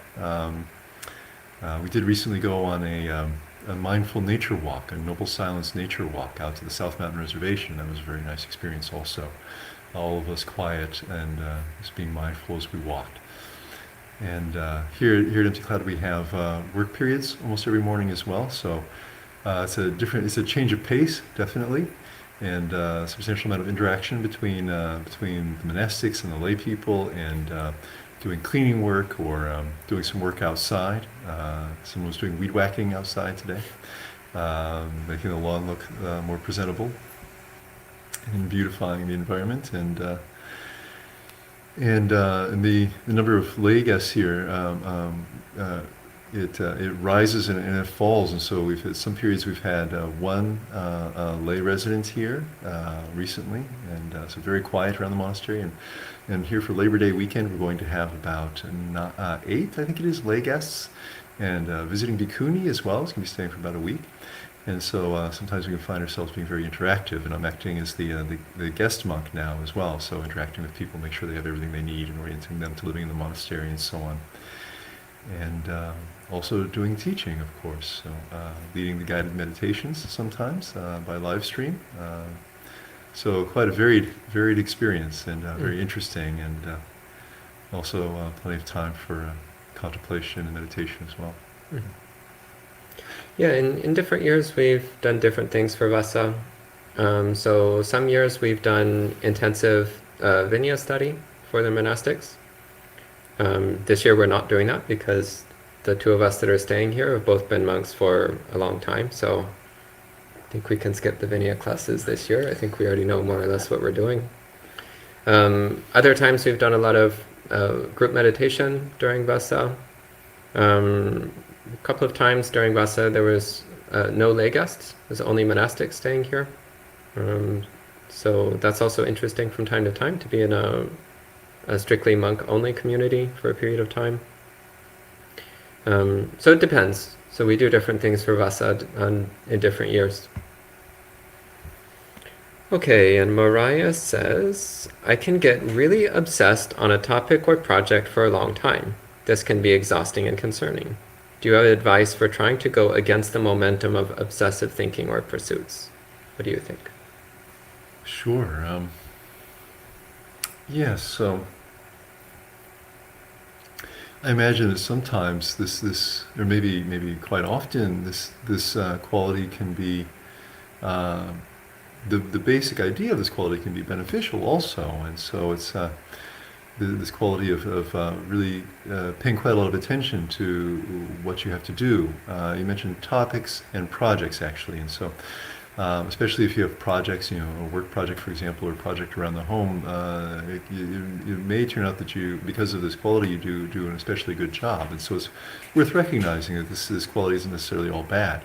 We did recently go on a mindful nature walk, a noble silence nature walk out to the South Mountain Reservation. That was a very nice experience also. All of us quiet and just being mindful as we walked. And here at Empty Cloud we have work periods almost every morning as well. So it's a change of pace, definitely, and a substantial amount of interaction between the monastics and the lay people, and doing cleaning work or doing some work outside. Someone was doing weed whacking outside today, making the lawn look more presentable and beautifying the environment. And the number of lay guests here it rises and it falls, and so we've had some periods we've had one lay resident here recently, and so very quiet around the monastery, and here for Labor Day weekend we're going to have about 8, I think it is, lay guests, and visiting bhikkhuni as well. It's going to be staying for about a week. And so sometimes we can find ourselves being very interactive, and I'm acting as the guest monk now as well, so interacting with people, make sure they have everything they need, and orienting them to living in the monastery and so on. And also doing teaching, of course, so leading the guided meditations sometimes by live stream. So quite a varied experience, and very interesting, and also plenty of time for contemplation and meditation as well. Mhm. Yeah, in different years we've done different things for Vasa. So some years we've done intensive Vinaya study for the monastics. This year we're not doing that because the two of us that are staying here have both been monks for a long time, so I think we can skip the Vinaya classes this year. I think we already know more or less what we're doing. Other times we've done a lot of group meditation during Vasa. A couple of times during Vasa there was no lay guests, it was only monastics staying here. So that's also interesting from time to time, to be in a strictly monk-only community for a period of time. So it depends. So we do different things for Vasa in different years. Okay, and Mariah says, I can get really obsessed on a topic or project for a long time. This can be exhausting and concerning. Do you have advice for trying to go against the momentum of obsessive thinking or pursuits? What do you think? Sure. Yes, so I imagine that sometimes this, or maybe quite often, this quality can be, the basic idea of this quality can be beneficial also, and so it's this quality of really paying quite a lot of attention to what you have to do. You mentioned topics and projects, actually, and so especially if you have projects, a work project, for example, or a project around the home, it may turn out that you, because of this quality, you do an especially good job, and so it's worth recognizing that this quality isn't necessarily all bad.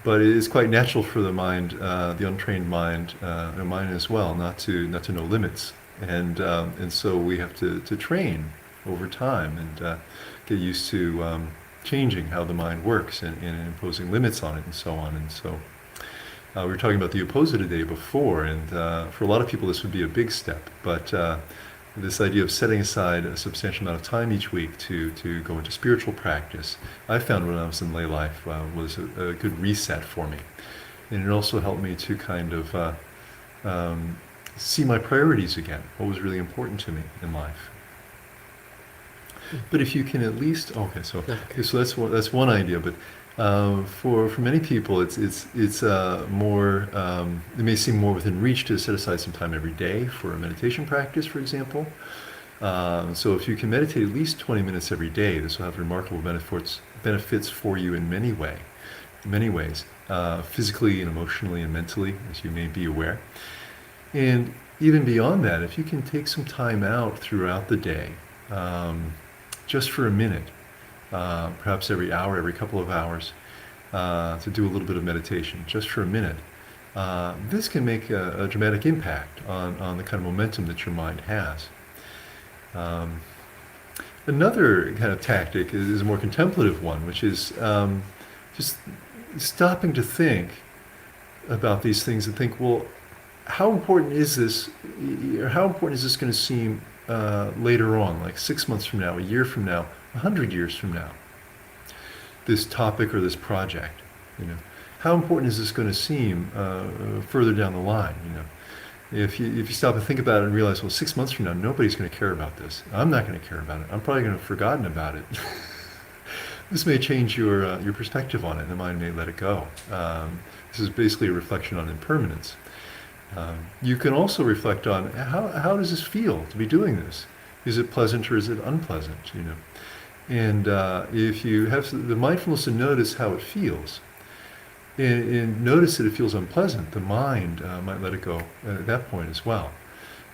But it is quite natural for the mind, the untrained mind, and mine as well, not to know limits. And so we have to train over time and get used to changing how the mind works and imposing limits on it and so on. And so we were talking about the opposite today before, and for a lot of people this would be a big step. But this idea of setting aside a substantial amount of time each week to go into spiritual practice, I found when I was in lay life was a good reset for me. And it also helped me to kind of see my priorities again, what was really important to me in life. But if you can at least, so that's one idea. But for many people, it's more. It may seem more within reach to set aside some time every day for a meditation practice, for example. So if you can meditate at least 20 minutes every day, this will have remarkable benefits for you in many ways, physically and emotionally and mentally, as you may be aware. And even beyond that, if you can take some time out throughout the day, just for a minute, perhaps every hour, every couple of hours, to do a little bit of meditation, just for a minute, this can make a dramatic impact on the kind of momentum that your mind has. Another kind of tactic is a more contemplative one, which is just stopping to think about these things and think, well, how important is this, or how important is this going to seem later on, like 6 months from now, a year from now, 100 years from now, this topic or this project, how important is this going to seem further down the line, If you stop and think about it and realize, well, 6 months from now, nobody's going to care about this. I'm not going to care about it. I'm probably going to have forgotten about it. This may change your perspective on it, and the mind may let it go. This is basically a reflection on impermanence. You can also reflect on how does this feel to be doing this? Is it pleasant or is it unpleasant? And if you have the mindfulness to notice how it feels, and notice that it feels unpleasant, the mind might let it go at that point as well.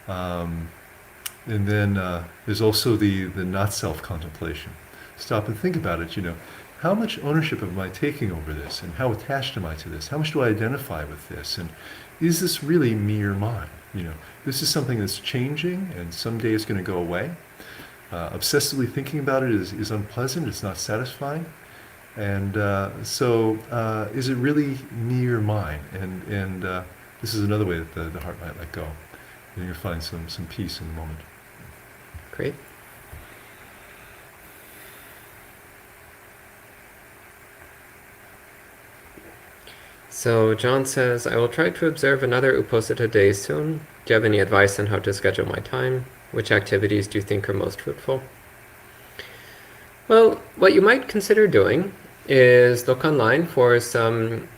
And then there's also the not self contemplation. stop and think about it, how much ownership am I taking over this, and how attached am I to this? How much do I identify with this? And is this really me or mine? This is something that's changing, and someday it's going to go away. Obsessively thinking about it is unpleasant. It's not satisfying. And so is it really me or mine? And this is another way that the heart might let go. And you're going to find some peace in the moment. Great. So John says, I will try to observe another Uposatha day soon. Do you have any advice on how to schedule my time? Which activities do you think are most fruitful? Well, what you might consider doing is look online for some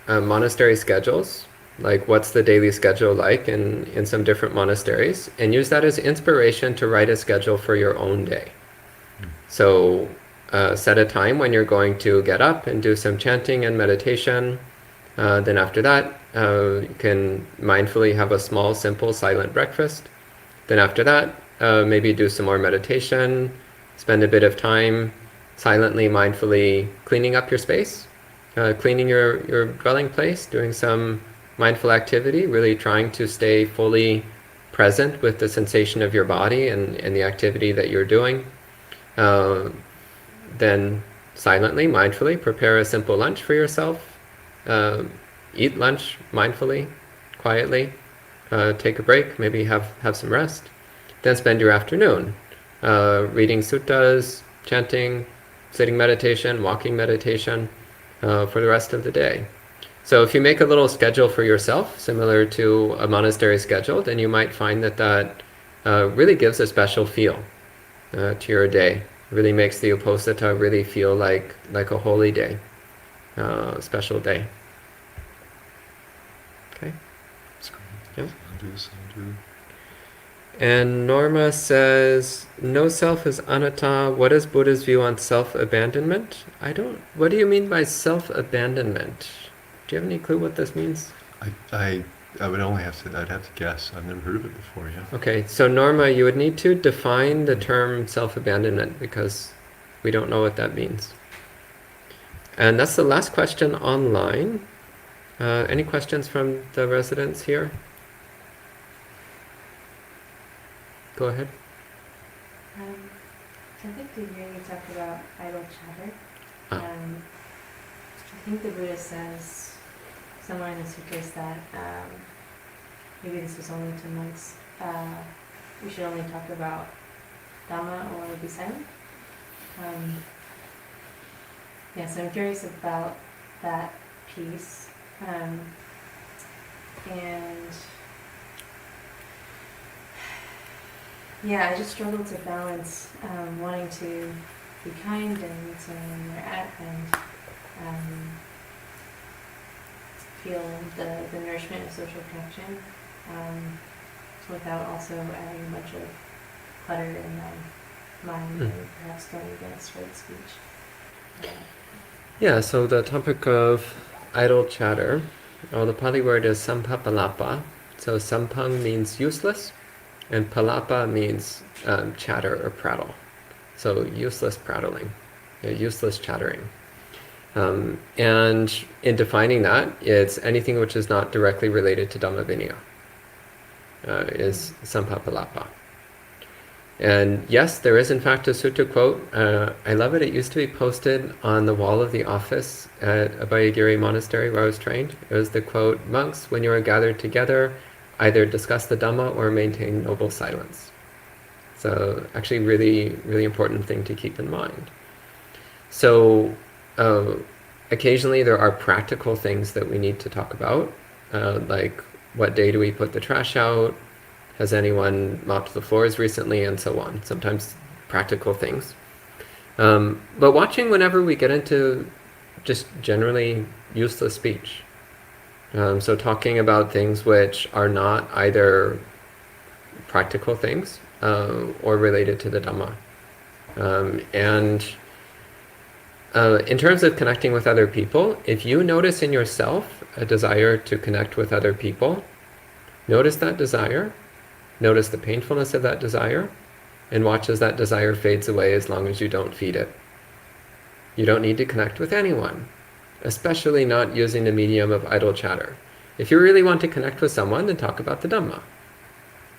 monastery schedules, like what's the daily schedule like in some different monasteries, and use that as inspiration to write a schedule for your own day. So set a time when you're going to get up and do some chanting and meditation. Then after that, you can mindfully have a small, simple, silent breakfast. Then after that, maybe do some more meditation, spend a bit of time silently, mindfully cleaning up your space, cleaning your dwelling place, doing some mindful activity, really trying to stay fully present with the sensation of your body and the activity that you're doing. Then silently, mindfully prepare a simple lunch for yourself. Eat lunch mindfully, quietly, take a break, maybe have some rest. Then spend your afternoon reading suttas, chanting, sitting meditation, walking meditation for the rest of the day. So if you make a little schedule for yourself, similar to a monastery schedule, then you might find that really gives a special feel to your day. It really makes the Uposatha really feel like a holy day, a special day. Okay. That's great. Yeah. I'll do this. And Norma says, no self is anatta. What is Buddha's view on self-abandonment? What do you mean by self-abandonment? Do you have any clue what this means? I would only I'd have to guess. I've never heard of it before, yeah. Okay, so Norma, you would need to define the term self-abandonment because we don't know what that means. And that's the last question online. Any questions from the residents here? Go ahead. I think we really talked about idle chatter. Ah. I think the Buddha says somewhere in the Sutras that maybe this was only to monks. We should only talk about Dhamma or be silent. So I'm curious about that piece. And I just struggle to balance wanting to be kind and so when you're at and feel the nourishment of social connection without also adding a bunch of clutter in my mind and perhaps going against right speech. Yeah, so the topic of idle chatter, the Pali word is sampapalapa. So sampang means useless, and palapa means chatter or prattle. So useless prattling, useless chattering. And in defining that, it's anything which is not directly related to Dhamma Vinaya, is sampapalapa. And yes, there is in fact a sutta quote. I love it. It used to be posted on the wall of the office at Abhayagiri Monastery where I was trained. It was the quote, "Monks, when you are gathered together, either discuss the Dhamma or maintain noble silence." So actually really, really important thing to keep in mind. So occasionally there are practical things that we need to talk about, like what day do we put the trash out? Has anyone mopped the floors recently? And so on. Sometimes practical things. But watching whenever we get into just generally useless speech. So talking about things which are not either practical things or related to the Dhamma. In terms of connecting with other people, if you notice in yourself a desire to connect with other people, notice that desire. Notice the painfulness of that desire, and watch as that desire fades away as long as you don't feed it. You don't need to connect with anyone, especially not using the medium of idle chatter. If you really want to connect with someone, then talk about the Dhamma.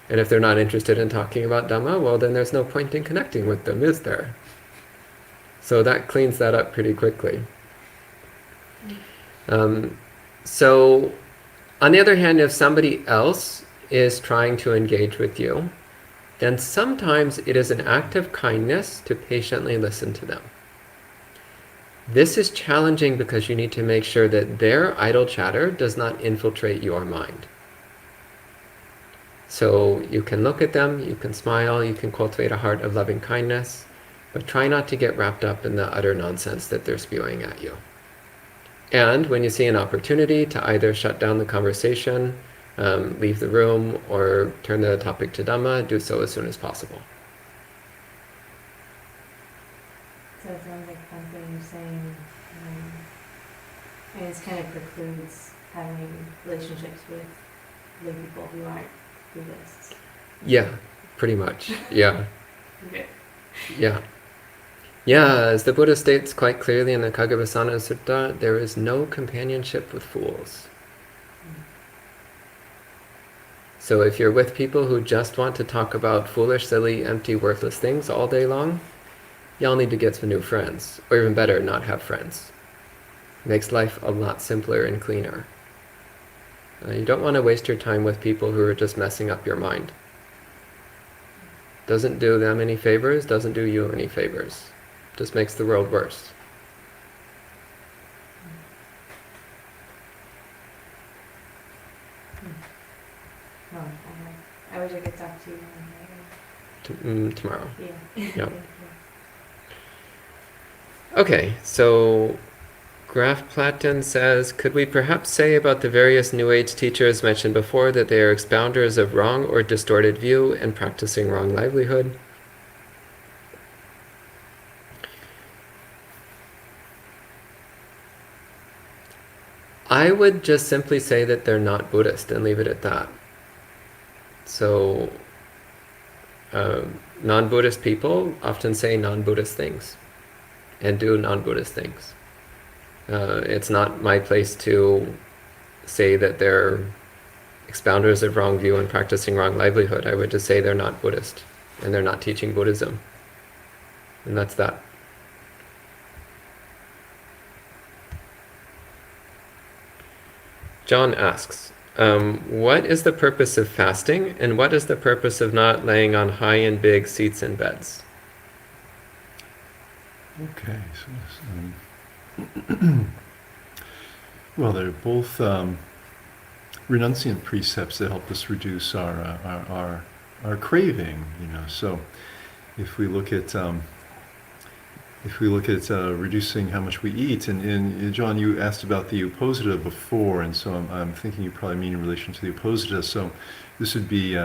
And if they're not interested in talking about Dhamma, well, then there's no point in connecting with them, is there? So that cleans that up pretty quickly. So, on the other hand, if somebody else is trying to engage with you, then sometimes it is an act of kindness to patiently listen to them. This is challenging because you need to make sure that their idle chatter does not infiltrate your mind. So you can look at them, you can smile, you can cultivate a heart of loving kindness, but try not to get wrapped up in the utter nonsense that they're spewing at you. And when you see an opportunity to either shut down the conversation, leave the room, or turn the topic to Dhamma, do so as soon as possible. So it sounds like something you're saying, and this kind of precludes having relationships with lay people who aren't Buddhists. Yeah, pretty much. Yeah. Okay. Yeah. Yeah, as the Buddha states quite clearly in the Kagabasana Sutta, there is no companionship with fools. So if you're with people who just want to talk about foolish, silly, empty, worthless things all day long, y'all need to get some new friends. Or even better, not have friends. It makes life a lot simpler and cleaner. You don't want to waste your time with people who are just messing up your mind. Doesn't do them any favors, doesn't do you any favors. Just makes the world worse. Well, I wish I could talk to you Tomorrow. Yeah. Yeah. Okay, so Graf Platten says, could we perhaps say about the various New Age teachers mentioned before that they are expounders of wrong or distorted view and practicing wrong livelihood? I would just simply say that they're not Buddhist and leave it at that. So, non-Buddhist people often say non-Buddhist things and do non-Buddhist things. It's not my place to say that they're expounders of wrong view and practicing wrong livelihood. I would just say they're not Buddhist and they're not teaching Buddhism. And that's that. John asks, what is the purpose of fasting and what is the purpose of not laying on high and big seats and beds? Okay, well, they're both renunciant precepts that help us reduce our craving. So if we look at reducing how much we eat, and John, you asked about the Uposita before, and so I'm thinking you probably mean in relation to the Uposita. So this would be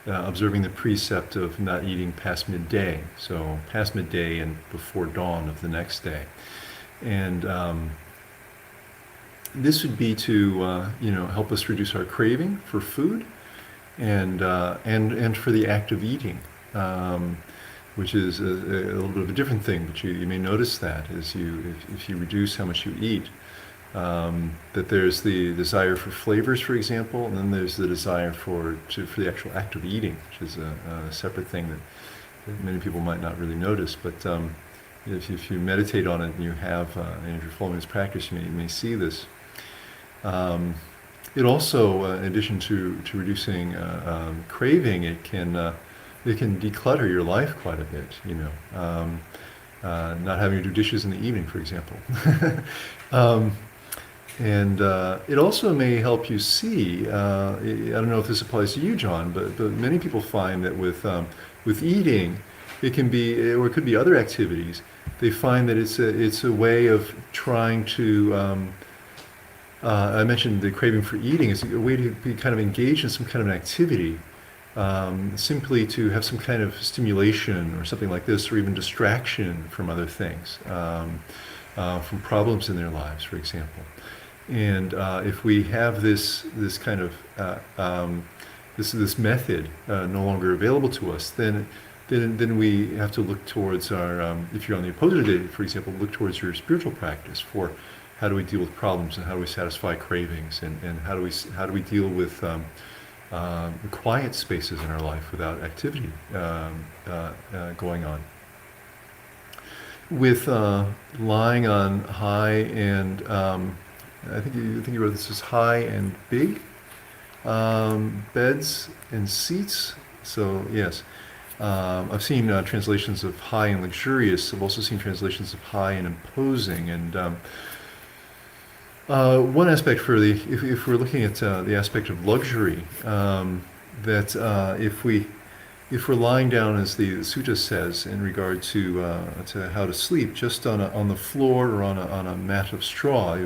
observing the precept of not eating past midday, so past midday and before dawn of the next day. And this would be to help us reduce our craving for food, and for the act of eating, which is a little bit of a different thing. But you may notice that if you reduce how much you eat, that there's the desire for flavors, for example, and then there's the desire for the actual act of eating, which is a separate thing that many people might not really notice. But if you meditate on it and you have, and if you're following this practice, you may see this. It also, in addition to reducing craving, it can declutter your life quite a bit. Not having to do dishes in the evening, for example. And it also may help you see. I don't know if this applies to you, John, but many people find that with eating, it can be, or it could be other activities. They find that it's a way of trying to. I mentioned the craving for eating is a way to be kind of engaged in some kind of an activity, simply to have some kind of stimulation or something like this, or even distraction from other things, from problems in their lives, for example. And if we have this kind of this method no longer available to us, then then we have to look towards our, if you're on the opposite day, for example, look towards your spiritual practice for how do we deal with problems and how do we satisfy cravings and how do we deal with quiet spaces in our life without activity going on. With lying on high and I think you wrote this as high and big beds and seats. So yes, I've seen translations of high and luxurious. I've also seen translations of high and imposing. And one aspect for if we're looking at the aspect of luxury, that if we're lying down, as the Sutra says, in regard to how to sleep, just on the floor or on a mat of straw.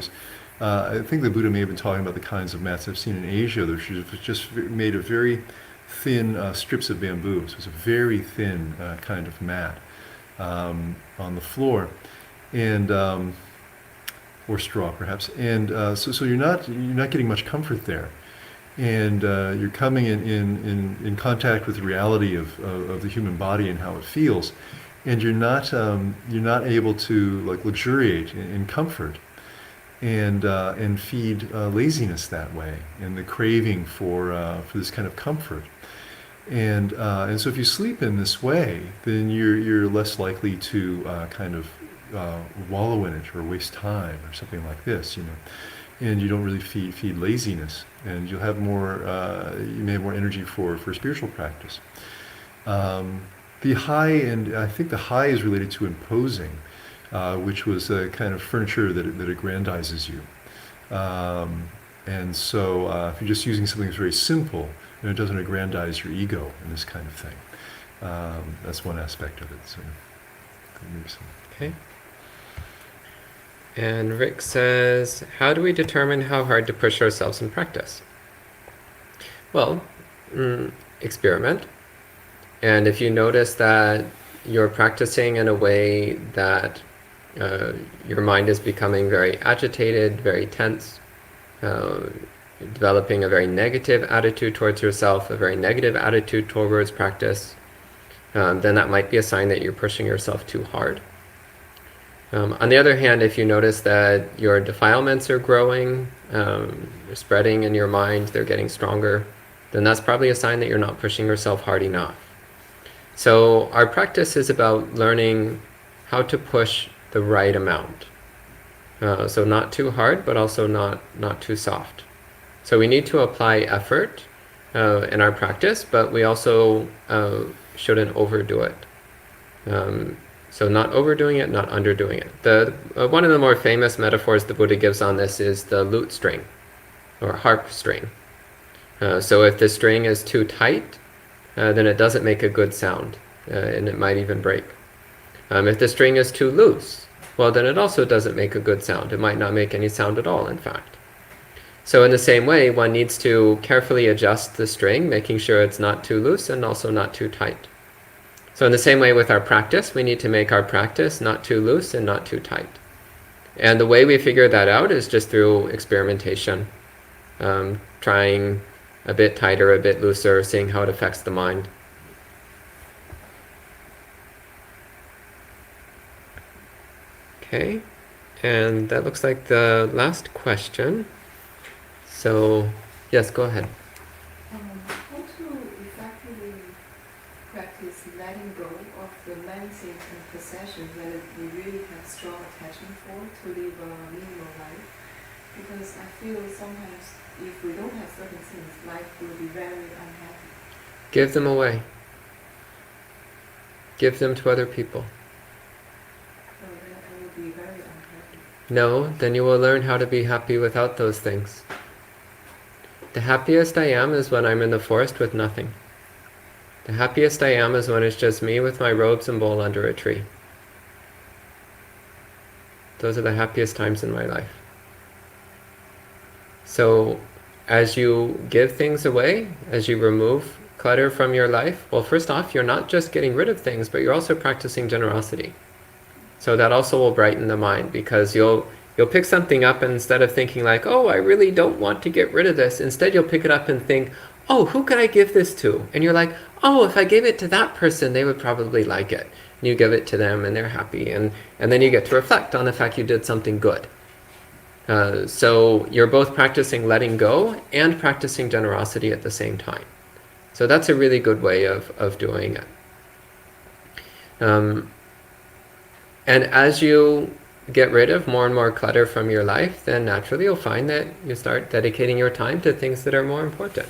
I think the Buddha may have been talking about the kinds of mats I've seen in Asia. They're just made of very thin strips of bamboo. So it's a very thin kind of mat on the floor, and or straw perhaps. And so you're not getting much comfort there. And you're coming in contact with the reality of the human body and how it feels, and you're not able to like luxuriate in comfort, and feed laziness that way, and the craving for this kind of comfort, and so if you sleep in this way, then you're less likely to kind of wallow in it or waste time or something like this, and you don't really feed laziness, and you'll have more, you may have more energy for spiritual practice. The high, and I think the high is related to imposing, which was a kind of furniture that aggrandizes you. And so if you're just using something that's very simple, it doesn't aggrandize your ego and this kind of thing. That's one aspect of it. So, Okay. And Rick says, how do we determine how hard to push ourselves in practice? Well, experiment. And if you notice that you're practicing in a way that your mind is becoming very agitated, very tense, developing a very negative attitude towards yourself, a very negative attitude towards practice, then that might be a sign that you're pushing yourself too hard. On the other hand, if you notice that your defilements are growing, they're spreading in your mind, they're getting stronger, then that's probably a sign that you're not pushing yourself hard enough. So our practice is about learning how to push the right amount. So not too hard, but also not too soft. So we need to apply effort in our practice, but we also shouldn't overdo it. So not overdoing it, not underdoing it. One of the more famous metaphors the Buddha gives on this is the lute string, or harp string. So if the string is too tight, then it doesn't make a good sound, and it might even break. If the string is too loose, well, then it also doesn't make a good sound. It might not make any sound at all, in fact. So in the same way, one needs to carefully adjust the string, making sure it's not too loose and also not too tight. So in the same way with our practice, we need to make our practice not too loose and not too tight. And the way we figure that out is just through experimentation, trying a bit tighter, a bit looser, seeing how it affects the mind. Okay, and that looks like the last question. So, yes, go ahead. How to effectively practice letting go of the lenses and possessions that we really have strong attachment for to live a minimal life? Because I feel sometimes if we don't have certain things, life will be very unhappy. Give them away. Give them to other people. So then I will be very unhappy. No, then you will learn how to be happy without those things. The happiest I am is when I'm in the forest with nothing. The happiest I am is when it's just me with my robes and bowl under a tree. Those are the happiest times in my life. So, as you give things away, as you remove clutter from your life, well, first off, you're not just getting rid of things, but you're also practicing generosity. So that also will brighten the mind, because you'll pick something up, and instead of thinking like, oh, I really don't want to get rid of this, instead you'll pick it up and think, oh, who could I give this to? And you're like, oh, if I gave it to that person, they would probably like it. And you give it to them and they're happy. And then you get to reflect on the fact you did something good. So you're both practicing letting go and practicing generosity at the same time. So that's a really good way of doing it. And as you get rid of more and more clutter from your life, then naturally you'll find that you start dedicating your time to things that are more important,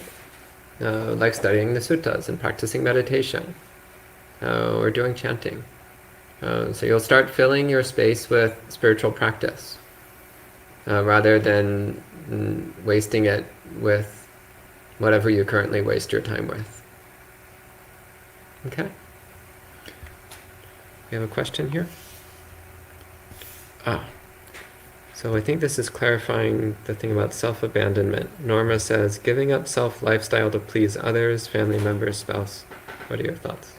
like studying the sutras and practicing meditation, or doing chanting. So you'll start filling your space with spiritual practice, rather than wasting it with whatever you currently waste your time with. Okay? We have a question here? So I think this is clarifying the thing about self-abandonment. Norma says, giving up self-lifestyle to please others, family members, spouse. What are your thoughts?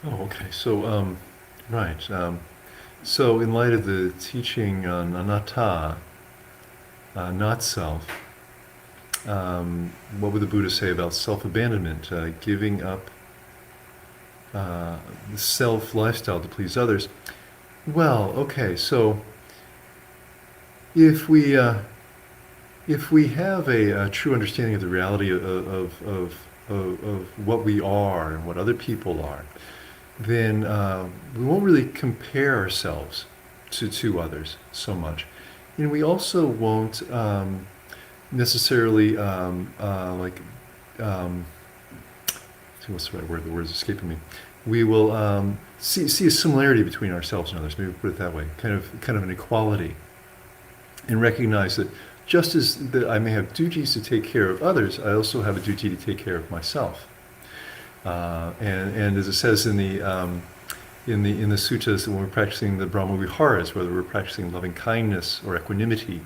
Oh, okay. So, right. So in light of the teaching on anatta, not self, what would the Buddha say about self-abandonment, giving up the self-lifestyle to please others? Well, okay, so if we have a true understanding of the reality of what we are and what other people are, then we won't really compare ourselves to others so much. And we also won't necessarily what's the right word? The word's escaping me. We will see a similarity between ourselves and others. Maybe put it that way. Kind of an equality, and recognize that just as that I may have duties to take care of others, I also have a duty to take care of myself. And as it says in the sutras, when we're practicing the Brahma Viharas, whether we're practicing loving kindness or equanimity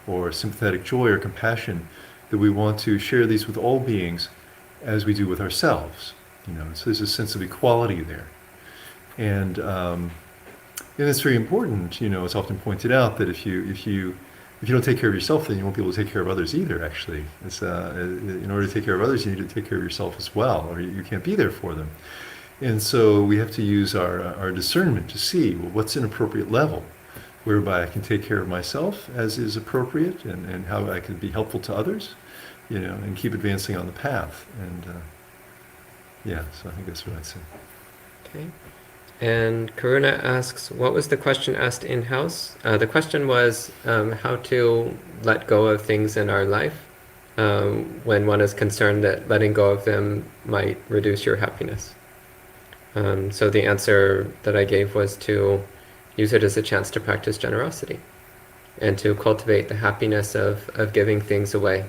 or sympathetic joy or compassion, that we want to share these with all beings as we do with ourselves. So there's a sense of equality there, and it's very important. It's often pointed out that if you don't take care of yourself, then you won't be able to take care of others either. Actually, it's in order to take care of others, you need to take care of yourself as well, or you can't be there for them. And so we have to use our discernment to see, well, what's an appropriate level, whereby I can take care of myself as is appropriate, and how I can be helpful to others, and keep advancing on the path. And so I think that's what I'd say. Okay. And Karuna asks, what was the question asked in-house? The question was how to let go of things in our life when one is concerned that letting go of them might reduce your happiness. So the answer that I gave was to use it as a chance to practice generosity and to cultivate the happiness of giving things away.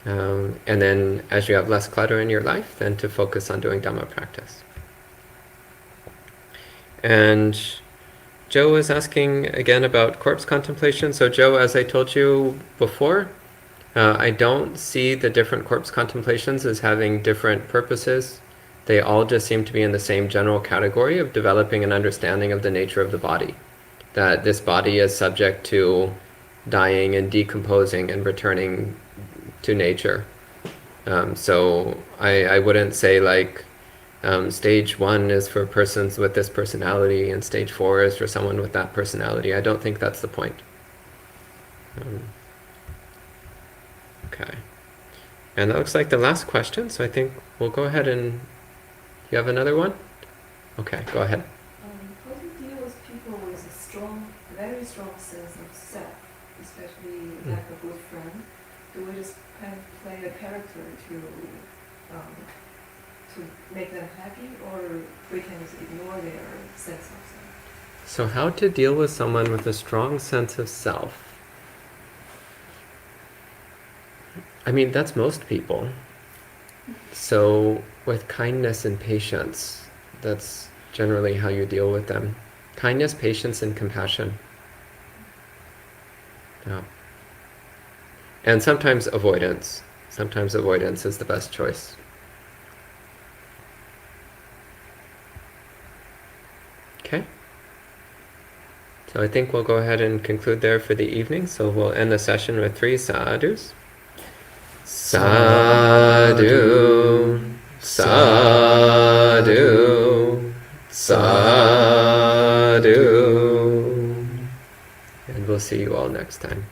And then as you have less clutter in your life, then to focus on doing Dhamma practice. And Joe is asking again about corpse contemplation. So Joe, as I told you before, I don't see the different corpse contemplations as having different purposes. They all just seem to be in the same general category of developing an understanding of the nature of the body. That this body is subject to dying and decomposing and returning to nature. So I wouldn't say like stage 1 is for persons with this personality and stage 4 is for someone with that personality. I don't think that's the point. Okay. And that looks like the last question, so I think we'll go ahead and... You have another one? Okay, go ahead. How do you deal with people with a very strong sense of self, especially like a good friend? Do we just kind of play a character to make them happy, or we can just ignore their sense of self? So how to deal with someone with a strong sense of self? I mean, that's most people. So with kindness and patience, that's generally how you deal with them. Kindness, patience, and compassion. Yeah. And sometimes avoidance. Sometimes avoidance is the best choice. Okay. So I think we'll go ahead and conclude there for the evening. So we'll end the session with 3 sadhus. Sadhu, sadhu. Sadhu, sadhu. And we'll see you all next time.